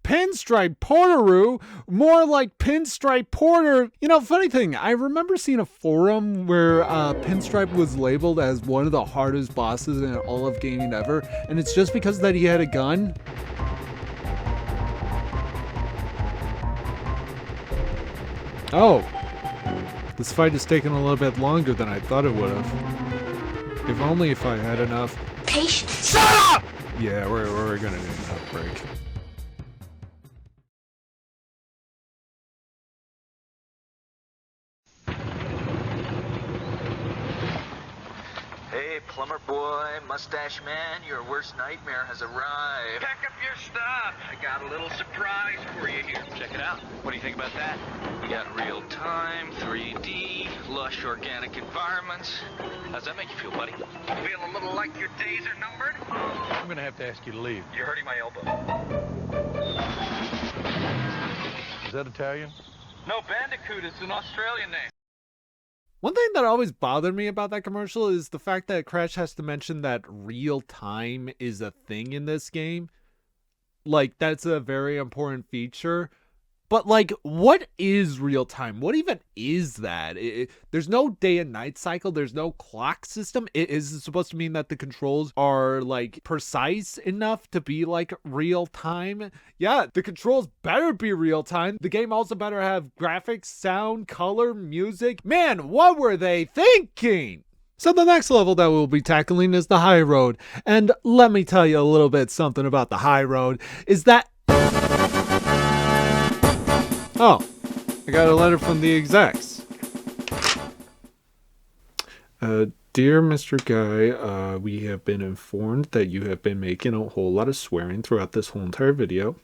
Pinstripe Potoroo, more like Pinstripe Porter. You know, funny thing, I remember seeing a forum where Pinstripe was labeled as one of the hardest bosses in all of gaming ever, and it's just because that he had a gun. Oh, this fight is taking a little bit longer than I thought it would have. If only if I had enough patience. Shut up! Yeah, we're gonna need a break. Hey, plumber boy, mustache man, your worst nightmare has arrived. Pack up your stuff. I got a little surprise for you here. Check it out. What do you think about that? got real time, 3D, lush organic environments. How's that make you feel, buddy? Feel a little like your days are numbered? I'm gonna have to ask you to leave. You're hurting my elbow. Is that Italian? No, Bandicoot is an Australian name. One thing that always bothered me about that commercial is the fact that Crash has to mention that real time is a thing in this game. Like, that's a very important feature. But, like, what is real time? What even is that? There's no day and night cycle. There's no clock system. Is it supposed to mean that the controls are, like, precise enough to be, like, real time? Yeah, the controls better be real time. The game also better have graphics, sound, color, music. Man, what were they thinking? So the next level that we'll be tackling is the high road. And let me tell you a little bit something about the high road. Is that... Oh, I got a letter from the execs. Dear Mr. Guy, we have been informed that you have been making a whole lot of swearing throughout this whole entire video.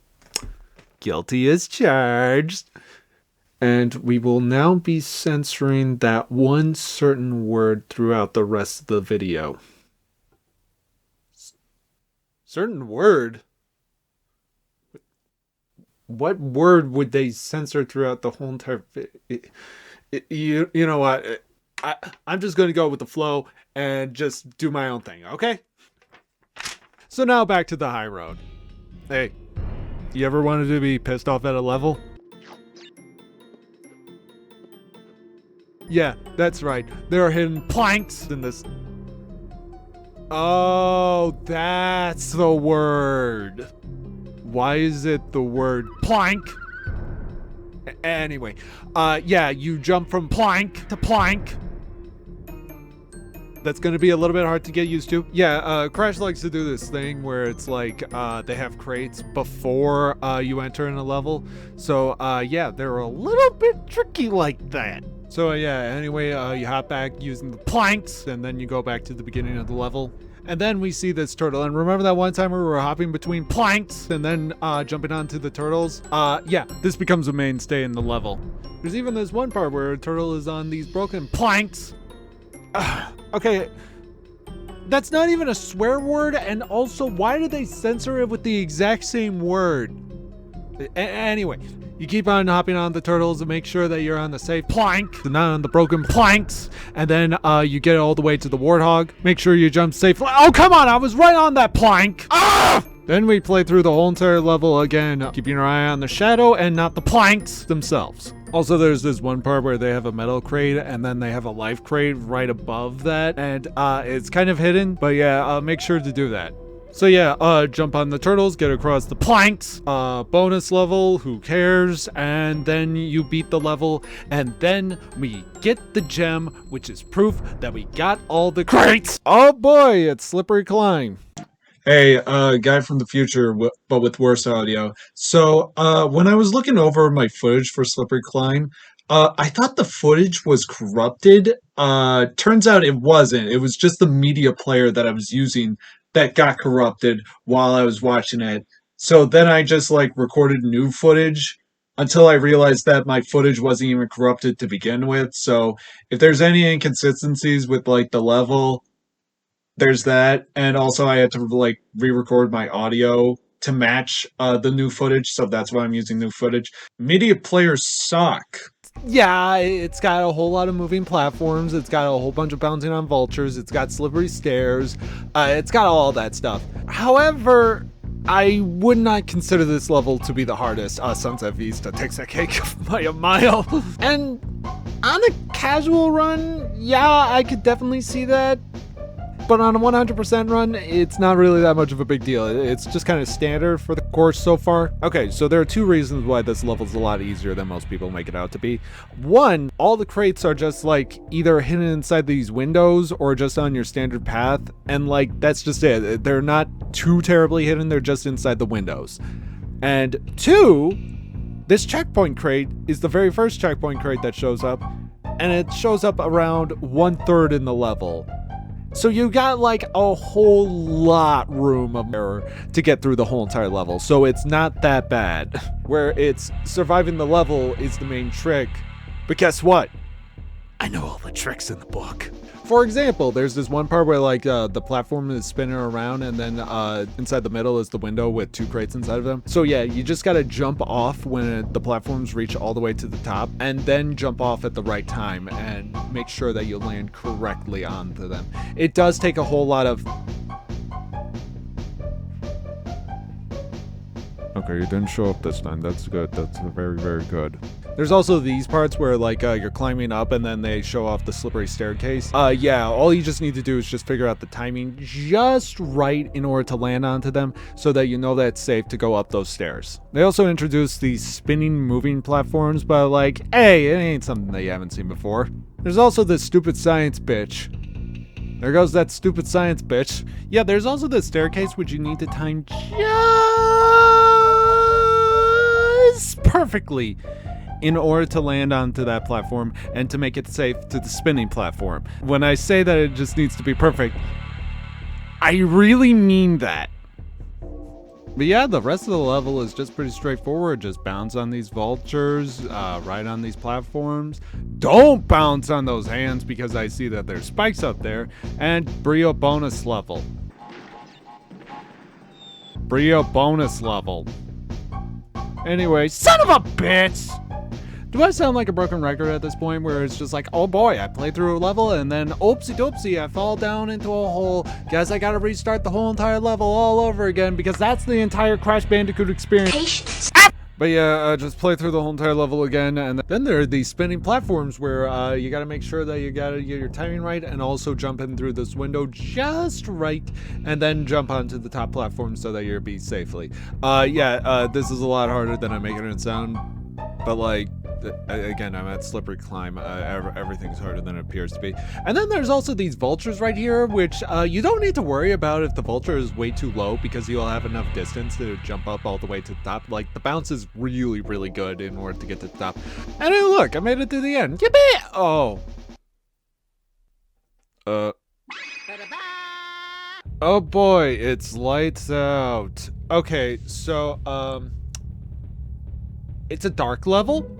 Guilty as charged. And we will now be censoring that one certain word throughout the rest of the video. Certain word? What word would they censor throughout the whole entire you know what? I'm just going to go with the flow and just do my own thing, okay? So now back to the high road. Hey, you ever wanted to be pissed off at a level? Yeah, that's right. There are hidden planks in this. Oh, that's the word. Why is it the word plank? Anyway, yeah, you jump from plank to plank. That's going to be a little bit hard to get used to. Yeah, Crash likes to do this thing where it's like they have crates before you enter in a level. So, yeah, they're a little bit tricky like that. So, yeah, anyway, you hop back using the planks, and then you go back to the beginning of the level. And then we see this turtle. And remember that one time we were hopping between planks and then jumping onto the turtles? Yeah, this becomes a mainstay in the level. There's even this one part where a turtle is on these broken planks. Okay, that's not even a swear word. And also, why did they censor it with the exact same word? Anyway, you keep on hopping on the turtles and make sure that you're on the safe plank, not on the broken planks. And then you get all the way to the warthog. Make sure you jump safely. Oh, come on, I was right on that plank. Ah! Then we play through the whole entire level again, keeping your eye on the shadow and not the planks themselves. Also, there's this one part where they have a metal crate and then they have a life crate right above that. And it's kind of hidden, but yeah, make sure to do that. So yeah, jump on the turtles, get across the planks, bonus level, who cares, and then you beat the level, and then we get the gem, which is proof that we got all the crates. Oh boy, it's Slippery Climb. Hey, guy from the future, but with worse audio. So, when I was looking over my footage for Slippery Climb, I thought the footage was corrupted. Turns out it wasn't. It was just the media player that I was using that got corrupted while I was watching it. So then I just like recorded new footage until I realized that my footage wasn't even corrupted to begin with. So if there's any inconsistencies with like the level, there's that. And also I had to like re-record my audio to match the new footage. So that's why I'm using new footage. Media players suck. Yeah, it's got a whole lot of moving platforms. It's got a whole bunch of bouncing on vultures. It's got slippery stairs. It's got all that stuff. However, I would not consider this level to be the hardest. Sunset Vista takes that cake by a mile. And on a casual run, yeah, I could definitely see that. But on a 100% run, it's not really that much of a big deal. It's just kind of standard for the course so far. Okay, so there are two reasons why this level's a lot easier than most people make it out to be. One, all the crates are just like either hidden inside these windows or just on your standard path. And like, that's just it. They're not too terribly hidden. They're just inside the windows. And two, this checkpoint crate is the very first checkpoint crate that shows up. And it shows up around 1/3 in the level. So you got like a whole lot room of error to get through the whole entire level. So it's not that bad. Where it's surviving the level is the main trick. But guess what? I know all the tricks in the book. For example, there's this one part where like the platform is spinning around and then inside the middle is the window with 2 crates inside of them. So yeah, you just gotta jump off when the platforms reach all the way to the top and then jump off at the right time and make sure that you land correctly onto them. It does take a whole lot of... Okay, you didn't show up this time. That's good. That's very, very good. There's also these parts where like you're climbing up and then they show off the slippery staircase. Yeah, all you just need to do is just figure out the timing just right in order to land onto them so that you know that it's safe to go up those stairs. They also introduced these spinning moving platforms, but like, hey, it ain't something that you haven't seen before. There's also this stupid science bitch. There goes that stupid science bitch. Yeah, there's also the staircase which you need to time just perfectly in order to land onto that platform and to make it safe to the spinning platform. When I say that it just needs to be perfect, I really mean that. But yeah, the rest of the level is just pretty straightforward. Just bounce on these vultures, ride on these platforms. Don't bounce on those hands because I see that there's spikes up there. And N.Brio bonus level. N.Brio bonus level. Anyway, son of a bitch! Do I sound like a broken record at this point where it's just like, oh boy, I played through a level and then oopsie doopsie, I fall down into a hole. Guess I gotta restart the whole entire level all over again because that's the entire Crash Bandicoot experience. Patience. But yeah, just play through the whole entire level again, and then there are these spinning platforms where you gotta make sure that you gotta get your timing right and also jump in through this window just right and then jump onto the top platform so that you'll be safely. This is a lot harder than I'm making it sound, but like, again, I'm at slippery climb. Everything's harder than it appears to be. And then there's also these vultures right here, which you don't need to worry about if the vulture is way too low because you'll have enough distance to jump up all the way to the top. Like, the bounce is really, really good in order to get to the top. And hey, look, I made it to the end. Yippee! Oh. Oh boy, it's lights out. Okay, so, it's a dark level.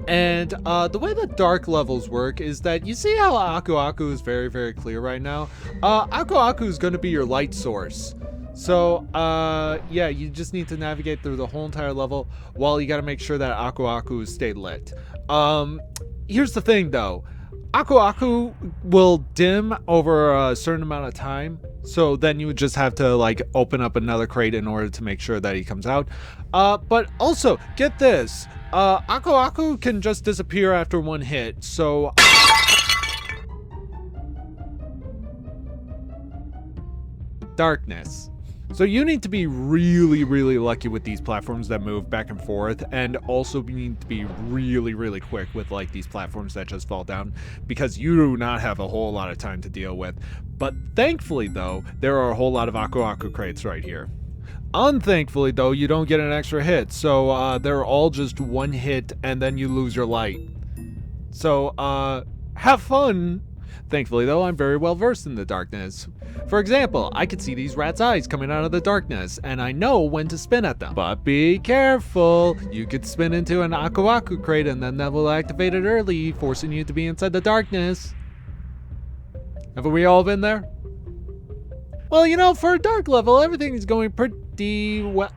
And the way that dark levels work is that you see how Aku Aku is very, very clear right now? Aku Aku is going to be your light source. So, yeah, you just need to navigate through the whole entire level while you got to make sure that Aku Aku stay lit. Here's the thing, though. Aku Aku will dim over a certain amount of time. So then you would just have to, like, open up another crate in order to make sure that he comes out. But also, get this. Aku Aku can just disappear after one hit, so... Darkness. So you need to be really, really lucky with these platforms that move back and forth, and also you need to be really, really quick with like these platforms that just fall down, because you do not have a whole lot of time to deal with. But thankfully though, there are a whole lot of Aku Aku crates right here. Unthankfully though, you don't get an extra hit, so they're all just one hit and then you lose your light. So have fun. Thankfully though, I'm very well versed in the darkness. For example, I could see these rats' eyes coming out of the darkness, and I know when to spin at them. But be careful, you could spin into an Aku Aku crate and then that will activate it early, forcing you to be inside the darkness. Haven't we all been there? Well, you know, for a dark level, everything is going pretty well.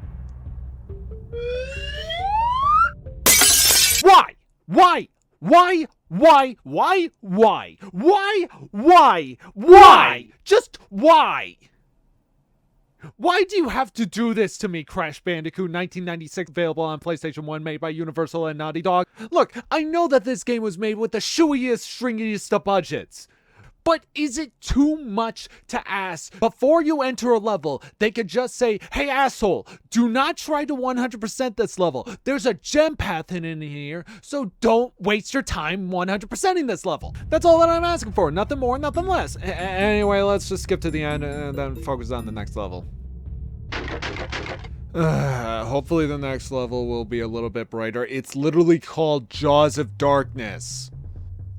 Why? Why? Why? Why? Why? Why? Why? Why? Why? Just why? Why do you have to do this to me, Crash Bandicoot 1996, available on PlayStation 1, made by Universal and Naughty Dog? Look, I know that this game was made with the shooiest, stringiest of budgets. But is it too much to ask? Before you enter a level, they could just say, hey asshole, do not try to 100% this level. There's a gem path in here, so don't waste your time 100%ing this level. That's all that I'm asking for, nothing more, nothing less. Anyway, let's just skip to the end and then focus on the next level. Hopefully the next level will be a little bit brighter. It's literally called Jaws of Darkness.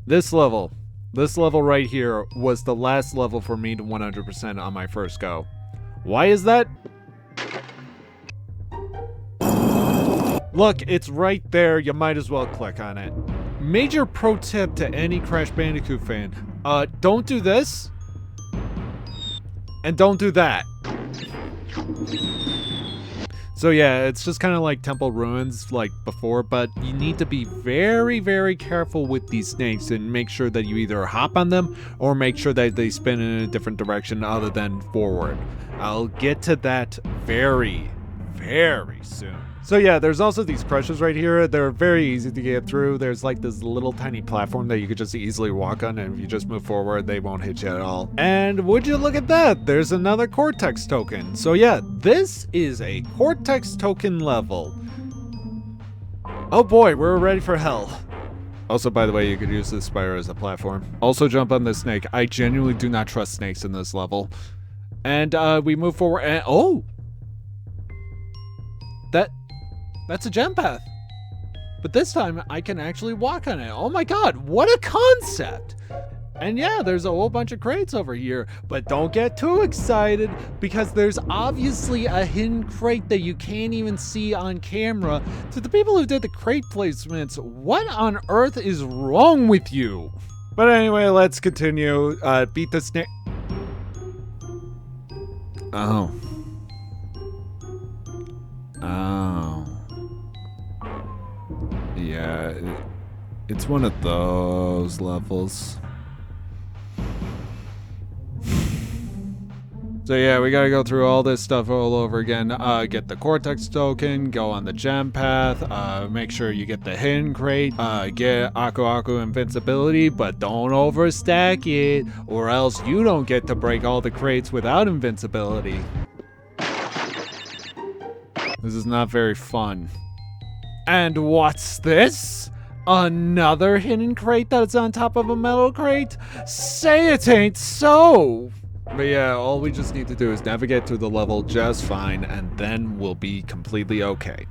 This level. This level right here was the last level for me to 100% on my first go. Why is that? Look, it's right there. You might as well click on it. Major pro tip to any Crash Bandicoot fan. Don't do this. And don't do that. So yeah, it's just kind of like Temple Ruins like before, but you need to be very, very careful with these snakes and make sure that you either hop on them or make sure that they spin in a different direction other than forward. I'll get to that very, very soon. So yeah, there's also these crushes right here. They're very easy to get through. There's like this little tiny platform that you could just easily walk on, and if you just move forward, they won't hit you at all. And would you look at that? There's another Cortex token. So yeah, this is a Cortex token level. Oh boy, we're ready for hell. Also, by the way, you could use this spire as a platform. Also jump on this snake. I genuinely do not trust snakes in this level. And we move forward and oh! That's a gem path. But this time I can actually walk on it. Oh my god, what a concept! And yeah, there's a whole bunch of crates over here, but don't get too excited because there's obviously a hidden crate that you can't even see on camera. To the people who did the crate placements, what on earth is wrong with you? But anyway, let's continue. Beat the snake. Oh. Oh. Yeah, it's one of those levels. So yeah, we gotta go through all this stuff all over again. Get the Cortex token, go on the gem path, make sure you get the hidden crate, get Aku Aku invincibility, but don't overstack it, or else you don't get to break all the crates without invincibility. This is not very fun. And what's this? Another hidden crate that's on top of a metal crate? Say it ain't so! But yeah, all we just need to do is navigate through the level just fine, and then we'll be completely okay.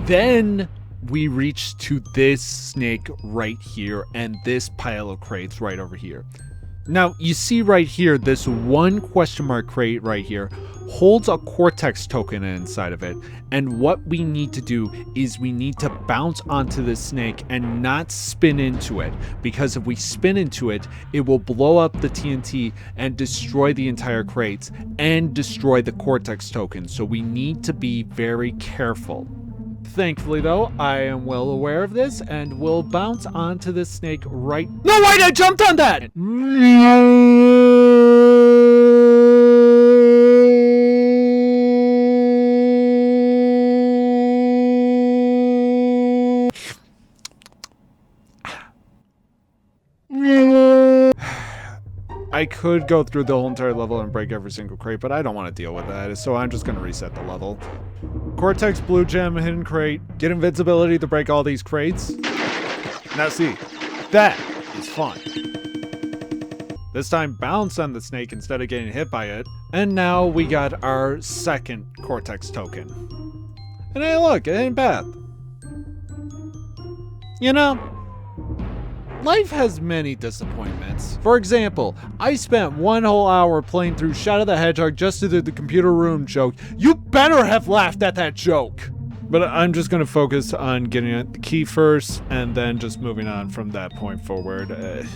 Then we reach to this snake right here and this pile of crates right over here. Now, you see right here, this one question mark crate right here holds a Cortex token inside of it. And what we need to do is we need to bounce onto this snake and not spin into it. Because if we spin into it, it will blow up the TNT and destroy the entire crates and destroy the Cortex token. So we need to be very careful. Thankfully, though, I am well aware of this and will bounce onto this snake right... No, wait, I jumped on that! I could go through the whole entire level and break every single crate, but I don't want to deal with that, so I'm just going to reset the level. Cortex Blue Gem Hidden Crate. Get invincibility to break all these crates. Now see, that is fun. This time bounce on the snake instead of getting hit by it. And now we got our second Cortex token. And hey look, it ain't bad. You know, life has many disappointments. For example, I spent 1 whole hour playing through Shadow the Hedgehog just to do the computer room joke. You better have laughed at that joke! But I'm just going to focus on getting the key first and then just moving on from that point forward.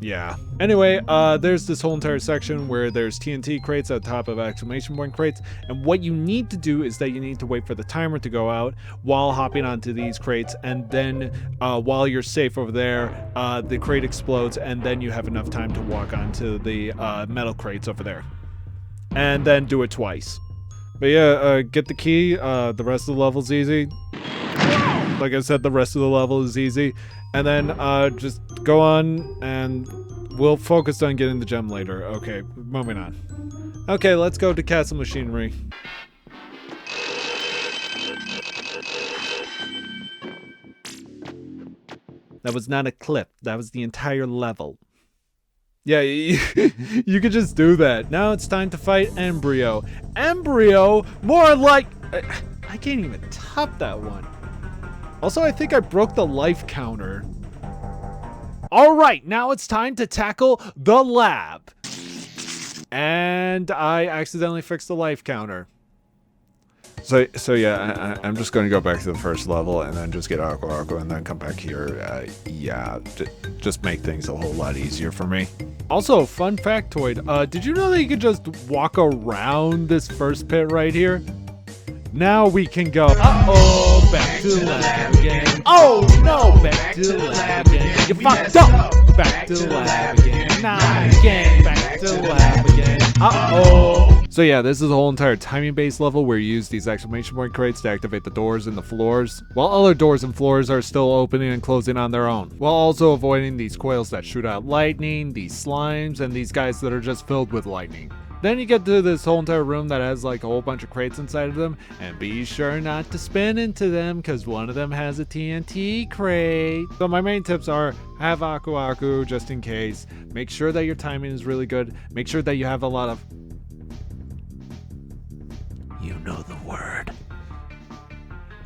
Yeah. Anyway, there's this whole entire section where there's TNT crates at the top of exclamation point crates, and what you need to do is that you need to wait for the timer to go out while hopping onto these crates, and then while you're safe over there, the crate explodes, and then you have enough time to walk onto the metal crates over there. And then do it twice. But yeah, get the key, the rest of the level's easy. Like I said, the rest of the level is easy. And then just go on and we'll focus on getting the gem later. Okay, moving on. Okay, let's go to Castle Machinery. That was not a clip. That was the entire level. Yeah, you could just do that. Now it's time to fight N.Brio. N.Brio, more like... I can't even top that one. Also, I think I broke the life counter. All right, now it's time to tackle the lab. And I accidentally fixed the life counter. So yeah, I'm just going to go back to the first level and then just get Aku and then come back here. Yeah, just make things a whole lot easier for me. Also, fun factoid, did you know that you could just walk around this first pit right here? Now we can go, uh-oh, back to the lab again. Oh no, back to the lab again. You fucked up! Back to the lab again. Nah, again, back to the lab again. Uh-oh. So yeah, this is a whole entire timing-based level where you use these exclamation point crates to activate the doors and the floors, while other doors and floors are still opening and closing on their own, while also avoiding these coils that shoot out lightning, these slimes, and these guys that are just filled with lightning. Then you get to this whole entire room that has like a whole bunch of crates inside of them, and be sure not to spin into them because one of them has a TNT crate. So my main tips are have Aku just in case, make sure that your timing is really good, make sure that you have a lot of, you know the word,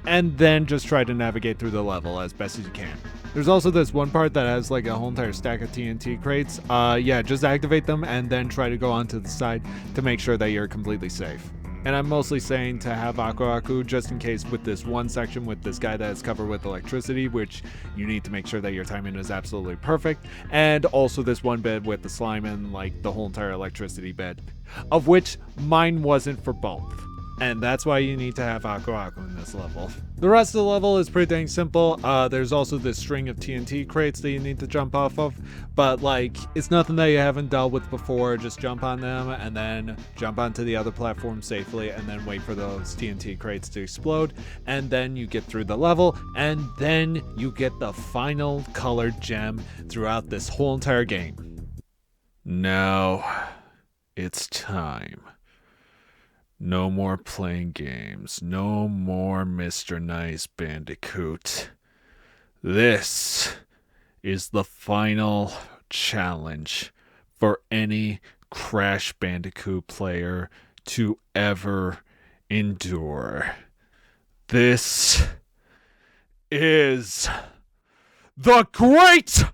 and then just try to navigate through the level as best as you can. There's also this one part that has like a whole entire stack of TNT crates. Yeah, just activate them and then try to go onto the side to make sure that you're completely safe. And I'm mostly saying to have Aku just in case with this one section with this guy that is covered with electricity, which you need to make sure that your timing is absolutely perfect. And also this one bed with the slime and like the whole entire electricity bed, of which mine wasn't for both. And that's why you need to have Aku in this level. The rest of the level is pretty dang simple. There's also this string of TNT crates that you need to jump off of, but like, it's nothing that you haven't dealt with before. Just jump on them and then jump onto the other platform safely and then wait for those TNT crates to explode. And then you get through the level and then you get the final colored gem throughout this whole entire game. Now, it's time. No more playing games. No more Mr. Nice Bandicoot. This is the final challenge for any Crash Bandicoot player to ever endure. This is the Great...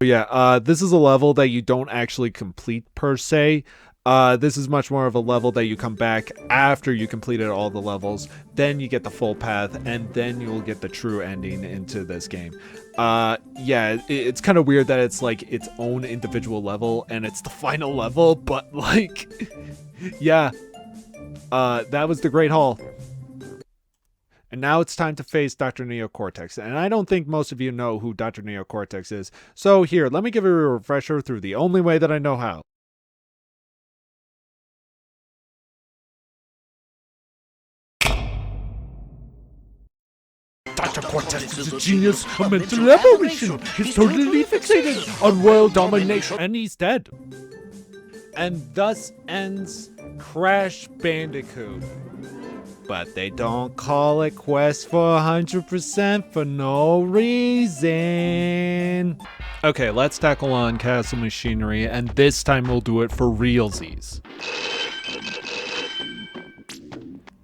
Yeah, this is a level that you don't actually complete per se. This is much more of a level that you come back after you completed all the levels, then you get the full path, and then you'll get the true ending into this game. Yeah, it's kind of weird that it's like its own individual level, and it's the final level, but like, yeah, that was the Great Hall. And now it's time to face Dr. Neo Cortex, and I don't think most of you know who Dr. Neo Cortex is, so here, let me give you a refresher through the only way that I know how. Dr. Cortex is a genius, a mental aberration. He's totally fixated on world domination. And he's dead. And thus ends Crash Bandicoot. But they don't call it Quest for 100% for no reason. Okay, let's tackle on Castle Machinery, and this time we'll do it for realsies.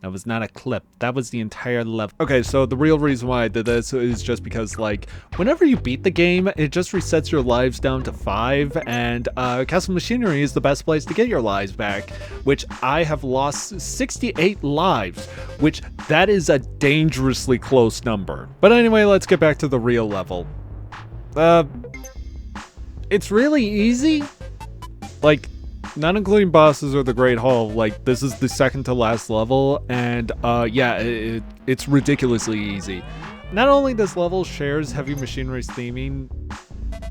That was not a clip. That was the entire level. Okay, so the real reason why I did this is just because, like, whenever you beat the game, it just resets your lives down to 5, and Castle Machinery is the best place to get your lives back, which I have lost 68 lives, which that is a dangerously close number. But anyway, let's get back to the real level. It's really easy. Like, not including bosses or the Great Hall, like, this is the second to last level, and yeah, it's ridiculously easy. Not only this level shares Heavy Machinery's theming,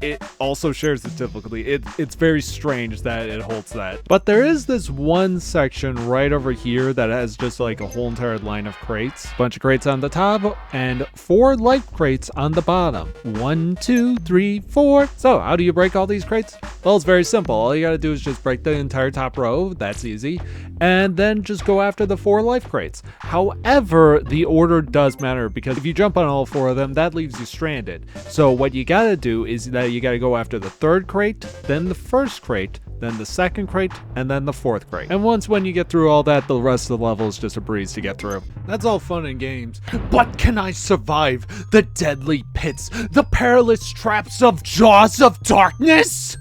it also shares the difficulty. It's very strange that it holds that. But there is this one section right over here that has just like a whole entire line of crates. Bunch of crates on the top and 4 life crates on the bottom. 1, 2, 3, 4. So how do you break all these crates? Well, it's very simple. All you gotta do is just break the entire top row. That's easy. And then just go after the 4 life crates. However, the order does matter because if you jump on all 4 of them, that leaves you stranded. So what you gotta do is that you gotta go after the 3rd crate, then the 1st crate, then the second crate, and then the fourth crate. And once when you get through all that, the rest of the level is just a breeze to get through. That's all fun and games. But can I survive the deadly pits, the perilous traps of jaws of darkness?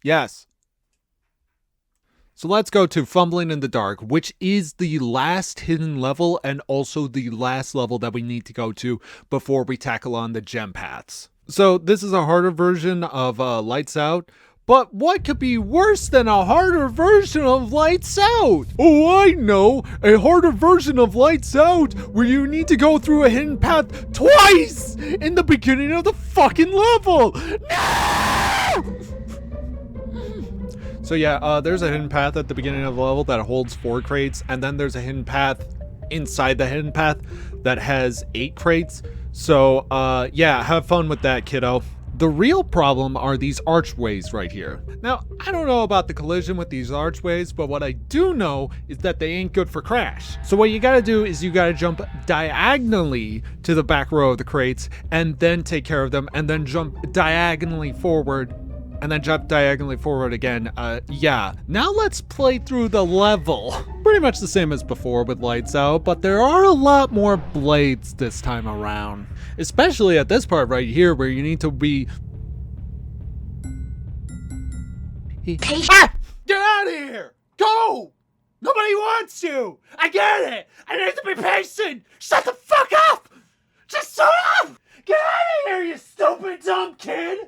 Yes. So let's go to Fumbling in the Dark, which is the last hidden level and also the last level that we need to go to before we tackle on the gem paths. So this is a harder version of Lights Out, but what could be worse than a harder version of Lights Out? Oh, I know, a harder version of Lights Out where you need to go through a hidden path twice in the beginning of the fucking level. No! So yeah, there's a hidden path at the beginning of the level that holds 4 crates, and then there's a hidden path inside the hidden path that has 8 crates. So yeah, have fun with that, kiddo. The real problem are these archways right here. Now, I don't know about the collision with these archways, but what I do know is that they ain't good for Crash. So what you gotta do is you gotta jump diagonally to the back row of the crates, and then take care of them, and then jump diagonally forward, and then jump diagonally forward again. Yeah. Now let's play through the level. Pretty much the same as before with Lights Out, but there are a lot more blades this time around. Especially at this part right here where you need to be... Ah! Get out of here! Go! Nobody wants you! I get it! I need to be patient! Shut the fuck up! Just shut up! Get out of here, you stupid dumb kid!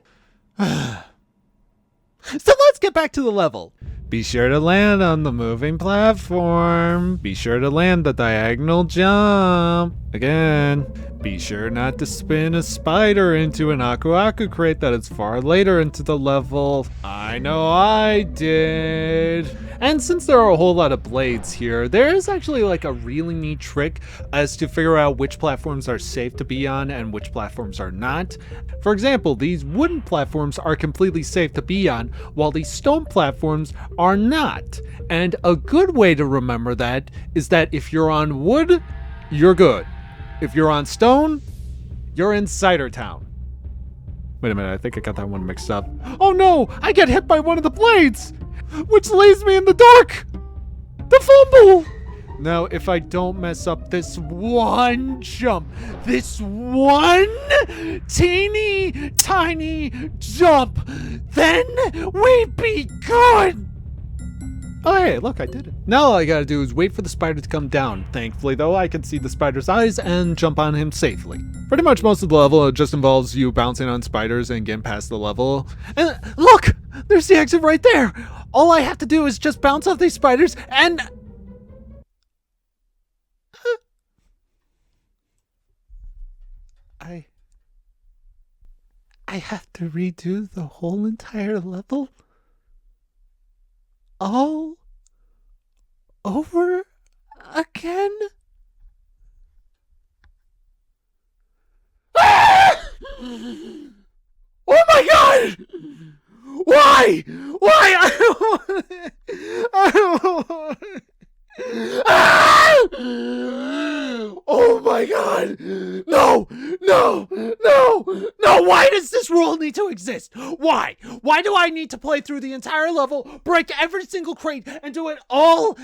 So let's get back to the level. Be sure to land on the moving platform. Be sure to land the diagonal jump. Again, be sure not to spin a spider into an Aku Aku crate that is far later into the level. I know I did. And since there are a whole lot of blades here, there is actually like a really neat trick as to figure out which platforms are safe to be on and which platforms are not. For example, these wooden platforms are completely safe to be on, while these stone platforms are not. And a good way to remember that is that if you're on wood, you're good. If you're on stone, you're in Cider Town. Wait a minute, I think I got that one mixed up. Oh no, I get hit by one of the blades, which leaves me in the dark. The fumble. Now, if I don't mess up this one jump, this one teeny tiny jump, then we'd be good. Oh, hey, look, I did it. Now all I gotta do is wait for the spider to come down. Thankfully, though, I can see the spider's eyes and jump on him safely. Pretty much most of the level, it just involves you bouncing on spiders and getting past the level. And look, there's the exit right there. All I have to do is just bounce off these spiders and... I have to redo the whole entire level? All over again? Ah! Oh my god! Why? Why? I don't want it. Ah! Oh my god! No! No! No! No! Why does this rule need to exist? Why? Why do I need to play through the entire level, break every single crate, and do it all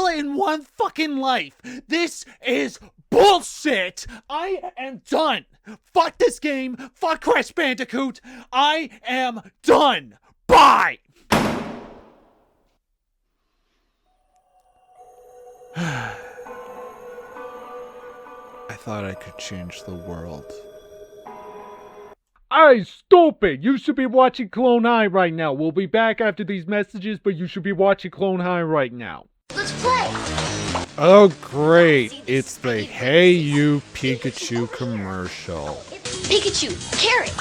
in one fucking life? This is bullshit! I am done! Fuck this game! Fuck Crash Bandicoot! I am done! Bye! I thought I could change the world. Hey, stupid! You should be watching Clone High right now. We'll be back after these messages, but you should be watching Clone High right now. Let's play! Oh, great. It's the Hey You Pikachu commercial. Pikachu, carrot!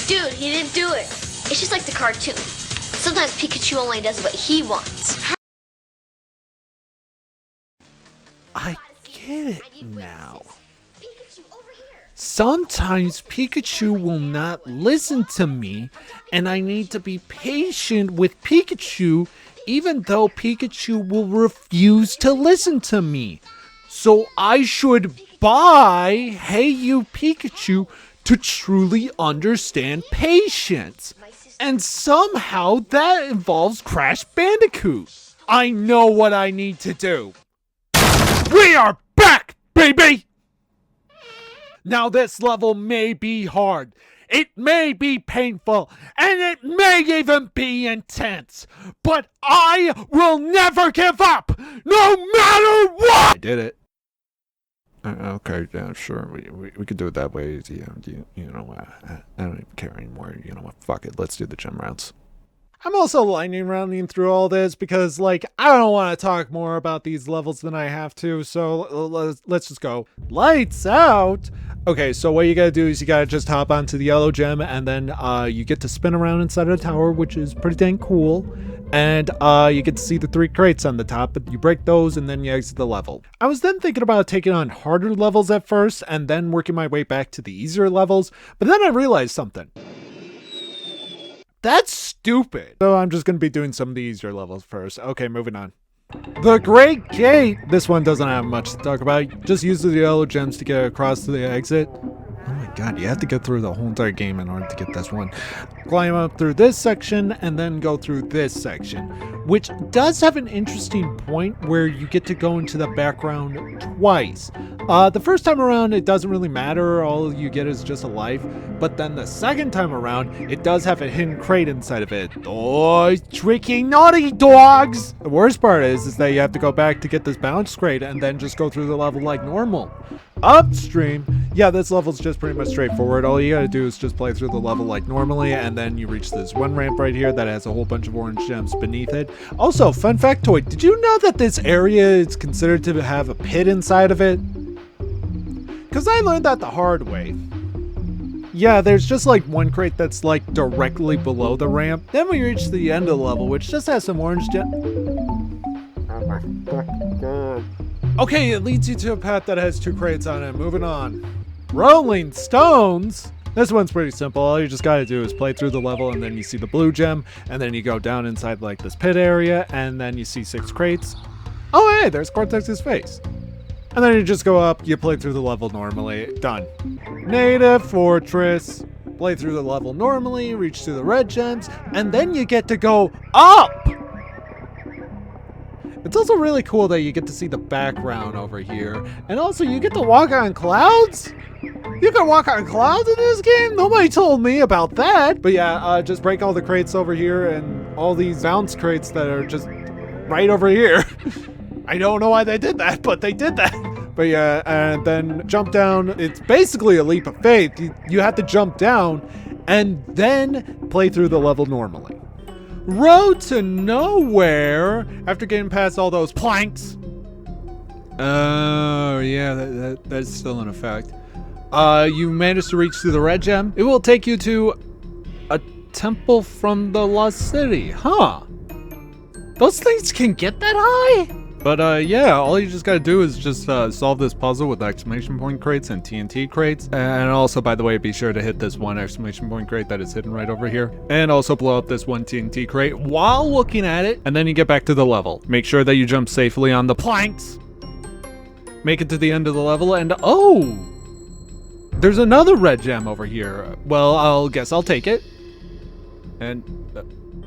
Dude, he didn't do it. It's just like the cartoon. Sometimes Pikachu only does what he wants. I get it now. Sometimes Pikachu will not listen to me, and I need to be patient with Pikachu, even though Pikachu will refuse to listen to me. So I should buy Hey You Pikachu to truly understand patience. And somehow that involves Crash Bandicoot. I know what I need to do. We are back, baby! Now this level may be hard, it may be painful, and it may even be intense, but I will never give up, no matter what! I did it. Okay, yeah, sure, we could do it that way. You know, I don't even care anymore. You know what, fuck it, let's do the gym rounds. I'm also lightning rounding through all this because, like, I don't want to talk more about these levels than I have to, so let's just go. Lights out! Okay, so what you gotta do is you gotta just hop onto the yellow gem, and then you get to spin around inside of the tower, which is pretty dang cool. And you get to see the 3 crates on the top, but you break those and then you exit the level. I was then thinking about taking on harder levels at first and then working my way back to the easier levels, but then I realized something. That's stupid. So I'm just going to be doing some of the easier levels first. Okay, moving on. The Great Gate. This one doesn't have much to talk about. Just use the yellow gems to get across to the exit. Oh my god, you have to get through the whole entire game in order to get this one. Climb up through this section and then go through this section, which does have an interesting point where you get to go into the background twice. The first time around, it doesn't really matter. All you get is just a life. But then the second time around, it does have a hidden crate inside of it. Oh, tricky naughty dogs! The worst part is that you have to go back to get this bounce crate and then just go through the level like normal. Upstream, yeah, this level's just pretty much straightforward. All you gotta do is just play through the level like normally, and then you reach this one ramp right here that has a whole bunch of orange gems beneath it. Also, fun factoid, did you know that this area is considered to have a pit inside of it? Because I learned that the hard way. Yeah, there's just like one crate that's like directly below the ramp. Then we reach the end of the level, which just has some orange gems. Oh my fucking god. Okay, it leads you to a path that has 2 crates on it. Moving on. Rolling Stones. This one's pretty simple. All you just gotta do is play through the level, and then you see the blue gem, and then you go down inside like this pit area, and then you see 6 crates. Oh hey, there's Cortex's face. And then you just go up, you play through the level normally. Done. Native Fortress. Play through the level normally, reach to the red gems, and then you get to go up! It's also really cool that you get to see the background over here. And also, you get to walk on clouds? You can walk on clouds in this game? Nobody told me about that. But yeah, just break all the crates over here and all these bounce crates that are just right over here. I don't know why they did that, but they did that. But yeah, and then jump down. It's basically a leap of faith. You have to jump down and then play through the level normally. Road to nowhere after getting past all those planks. Oh, yeah, that's still in effect. You managed to reach through the red gem. It will take you to a temple from the Lost City. Huh. Those things can get that high? But yeah, all you just gotta do is just solve this puzzle with exclamation point crates and TNT crates. And also, by the way, be sure to hit this one exclamation point crate that is hidden right over here. And also blow up this one TNT crate while looking at it. And then you get back to the level. Make sure that you jump safely on the planks. Make it to the end of the level, and oh! There's another red gem over here. Well, I'll guess I'll take it. And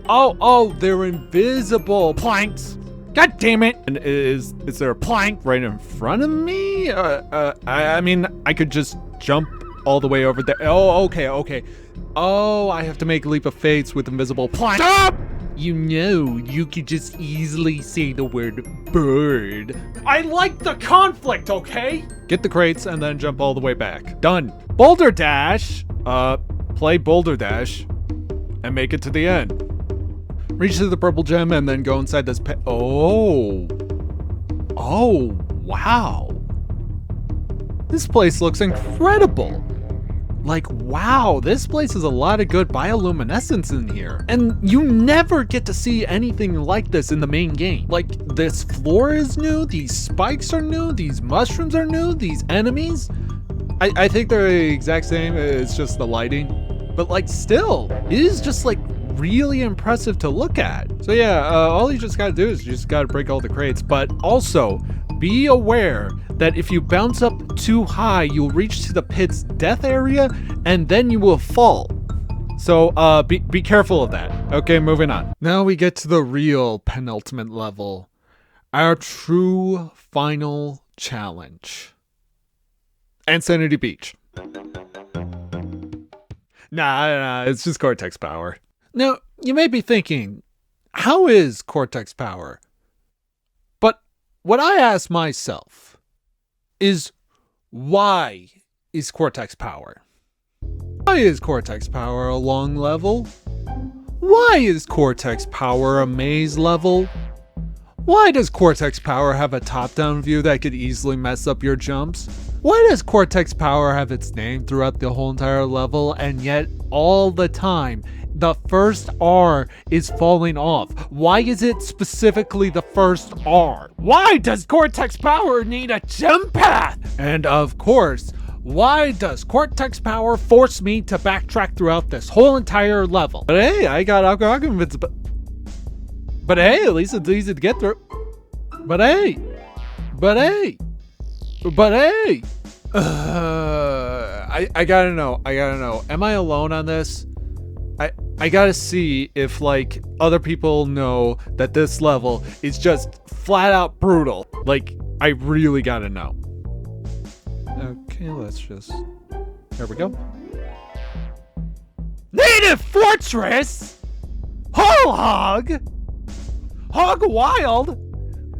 oh, they're invisible planks. God damn it! And is there a plank right in front of me? I mean, I could just jump all the way over there. Oh, okay. Oh, I have to make a leap of faith with invisible planks. Stop! You know, you could just easily say the word bird. I like the conflict, okay? Get the crates and then jump all the way back. Done. Boulder Dash. Play Boulder Dash and make it to the end. Reach to the purple gem and then go inside this pit. Oh, wow. This place looks incredible. Like, wow, this place has a lot of good bioluminescence in here. And you never get to see anything like this in the main game. Like, this floor is new, these spikes are new, these mushrooms are new, these enemies. I think they're the exact same, it's just the lighting. But like, still, it is just like really impressive to look at. So yeah, all you just gotta do is you just gotta break all the crates, but also be aware that if you bounce up too high, you'll reach to the pit's death area, and then you will fall. So, be careful of that. Okay, moving on. Now we get to the real penultimate level. Our true final challenge. Insanity Beach. Nah, it's just Cortex Power. Now, you may be thinking, how is Cortex Power? But what I ask myself is, why is Cortex Power? Why is Cortex Power a long level? Why is Cortex Power a maze level? Why does Cortex Power have a top-down view that could easily mess up your jumps? Why does Cortex Power have its name throughout the whole entire level, and yet all the time the first R is falling off? Why is it specifically the first R? Why does Cortex Power need a jump path? And of course, why does Cortex Power force me to backtrack throughout this whole entire level? But hey, I got arguments, but hey, at least it's easy to get through. But hey. I gotta know. Am I alone on this? I gotta see if, like, other people know that this level is just flat out brutal. Like, I really gotta know. Okay, let's just... There we go. Native Fortress? Whole Hog? Hog Wild?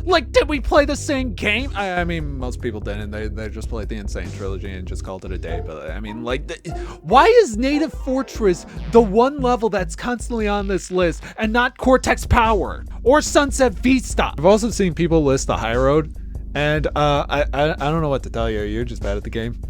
Like, did we play the same game? I mean, most people didn't. They just played the Insane Trilogy and just called it a day. But, I mean, like, why is Native Fortress the one level that's constantly on this list and not Cortex Power or Sunset Vista? I've also seen people list the High Road, and I don't know what to tell you. You're just bad at the game.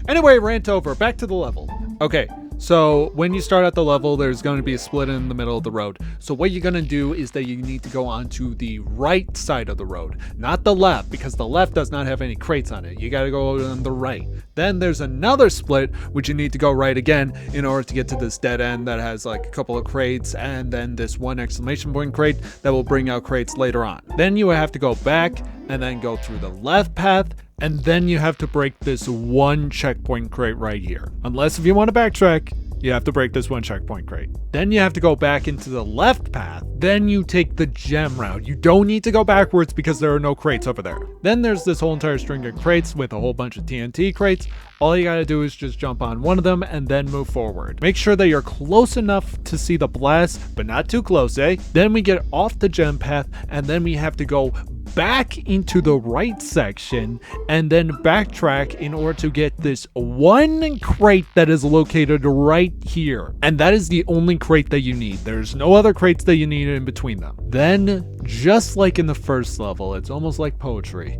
Anyway, rant over. Back to the level. Okay. So when you start at the level, there's going to be a split in the middle of the road. So what you're going to do is that you need to go onto the right side of the road, not the left, because the left does not have any crates on it. You got to go on the right. Then there's another split, which you need to go right again in order to get to this dead end that has like a couple of crates, and then this one exclamation point crate that will bring out crates later on. Then you have to go back and then go through the left path, and then you have to break this one checkpoint crate right here. Unless if you want to backtrack, you have to break this one checkpoint crate. Then you have to go back into the left path. Then you take the gem route. You don't need to go backwards because there are no crates over there. Then there's this whole entire string of crates with a whole bunch of TNT crates. All you gotta do is just jump on one of them and then move forward. Make sure that you're close enough to see the blast, but not too close, eh? Then we get off the gem path, and then we have to go back into the right section and then backtrack in order to get this one crate that is located right here. And that is the only crate that you need. There's no other crates that you need in between them. Then, just like in the first level, it's almost like poetry.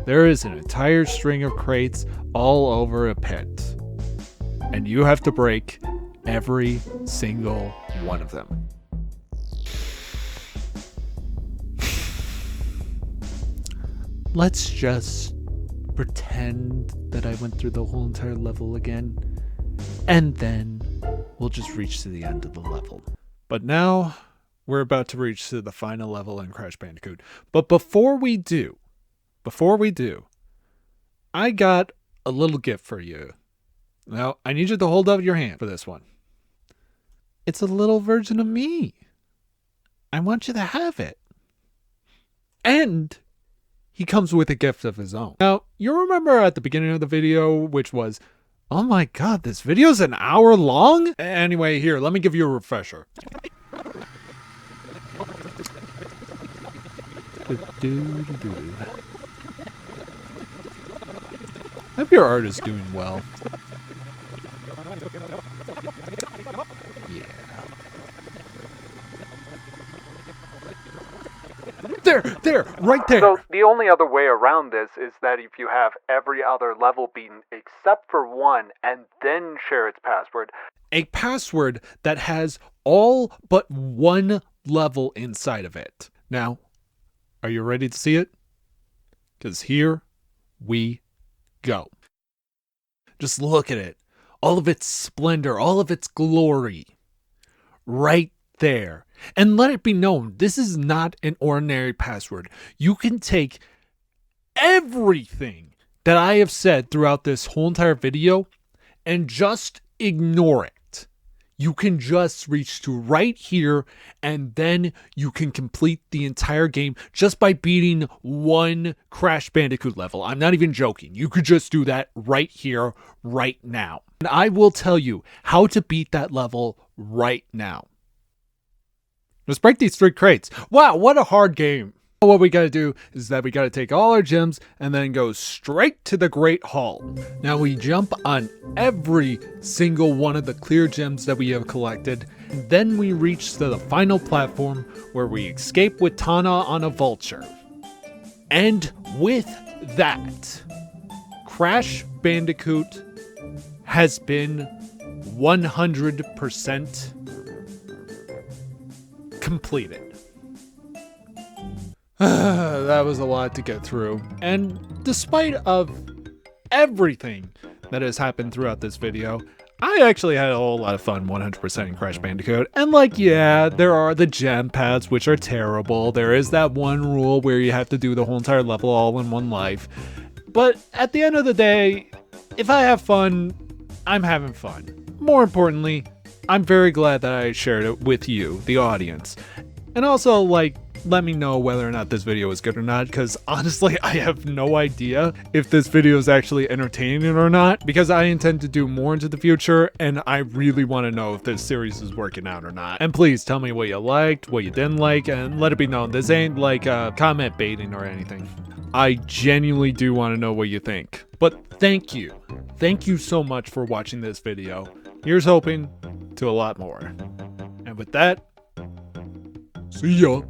There is an entire string of crates all over a pit, and you have to break every single one of them. Let's just pretend that I went through the whole entire level again, and then we'll just reach to the end of the level. But now, we're about to reach to the final level in Crash Bandicoot. But before we do, I got a little gift for you. Now, I need you to hold up your hand for this one. It's a little version of me. I want you to have it. And he comes with a gift of his own. Now, you remember at the beginning of the video, which was, oh my god, this video's an hour long? Anyway, here, let me give you a refresher. I hope your art is doing well. Yeah. There, right there. So the only other way around this is that if you have every other level beaten except for one and then share its password. A password that has all but one level inside of it. Now, are you ready to see it? Because here we go. Just look at it. All of its splendor, all of its glory. Right there. And let it be known, this is not an ordinary password. You can take everything that I have said throughout this whole entire video and just ignore it. You can just reach to right here and then you can complete the entire game just by beating one Crash Bandicoot level. I'm not even joking. You could just do that right here, right now. And I will tell you how to beat that level right now. Let's break these 3 crates. Wow, what a hard game. What we gotta do is that we gotta take all our gems and then go straight to the Great Hall. Now we jump on every single one of the clear gems that we have collected. And then we reach to the final platform where we escape with Tana on a vulture. And with that, Crash Bandicoot has been 100% completed. That was a lot to get through. And despite of everything that has happened throughout this video, I actually had a whole lot of fun 100% in Crash Bandicoot. And like, yeah, there are the gem pads, which are terrible. There is that one rule where you have to do the whole entire level all in one life. But at the end of the day, if I have fun, I'm having fun. More importantly, I'm very glad that I shared it with you, the audience. And also, like, let me know whether or not this video is good or not, because honestly, I have no idea if this video is actually entertaining or not, because I intend to do more into the future, and I really want to know if this series is working out or not. And please tell me what you liked, what you didn't like, and let it be known this ain't like comment baiting or anything. I genuinely do want to know what you think. But thank you. Thank you so much for watching this video. Here's hoping to a lot more. And with that, see ya.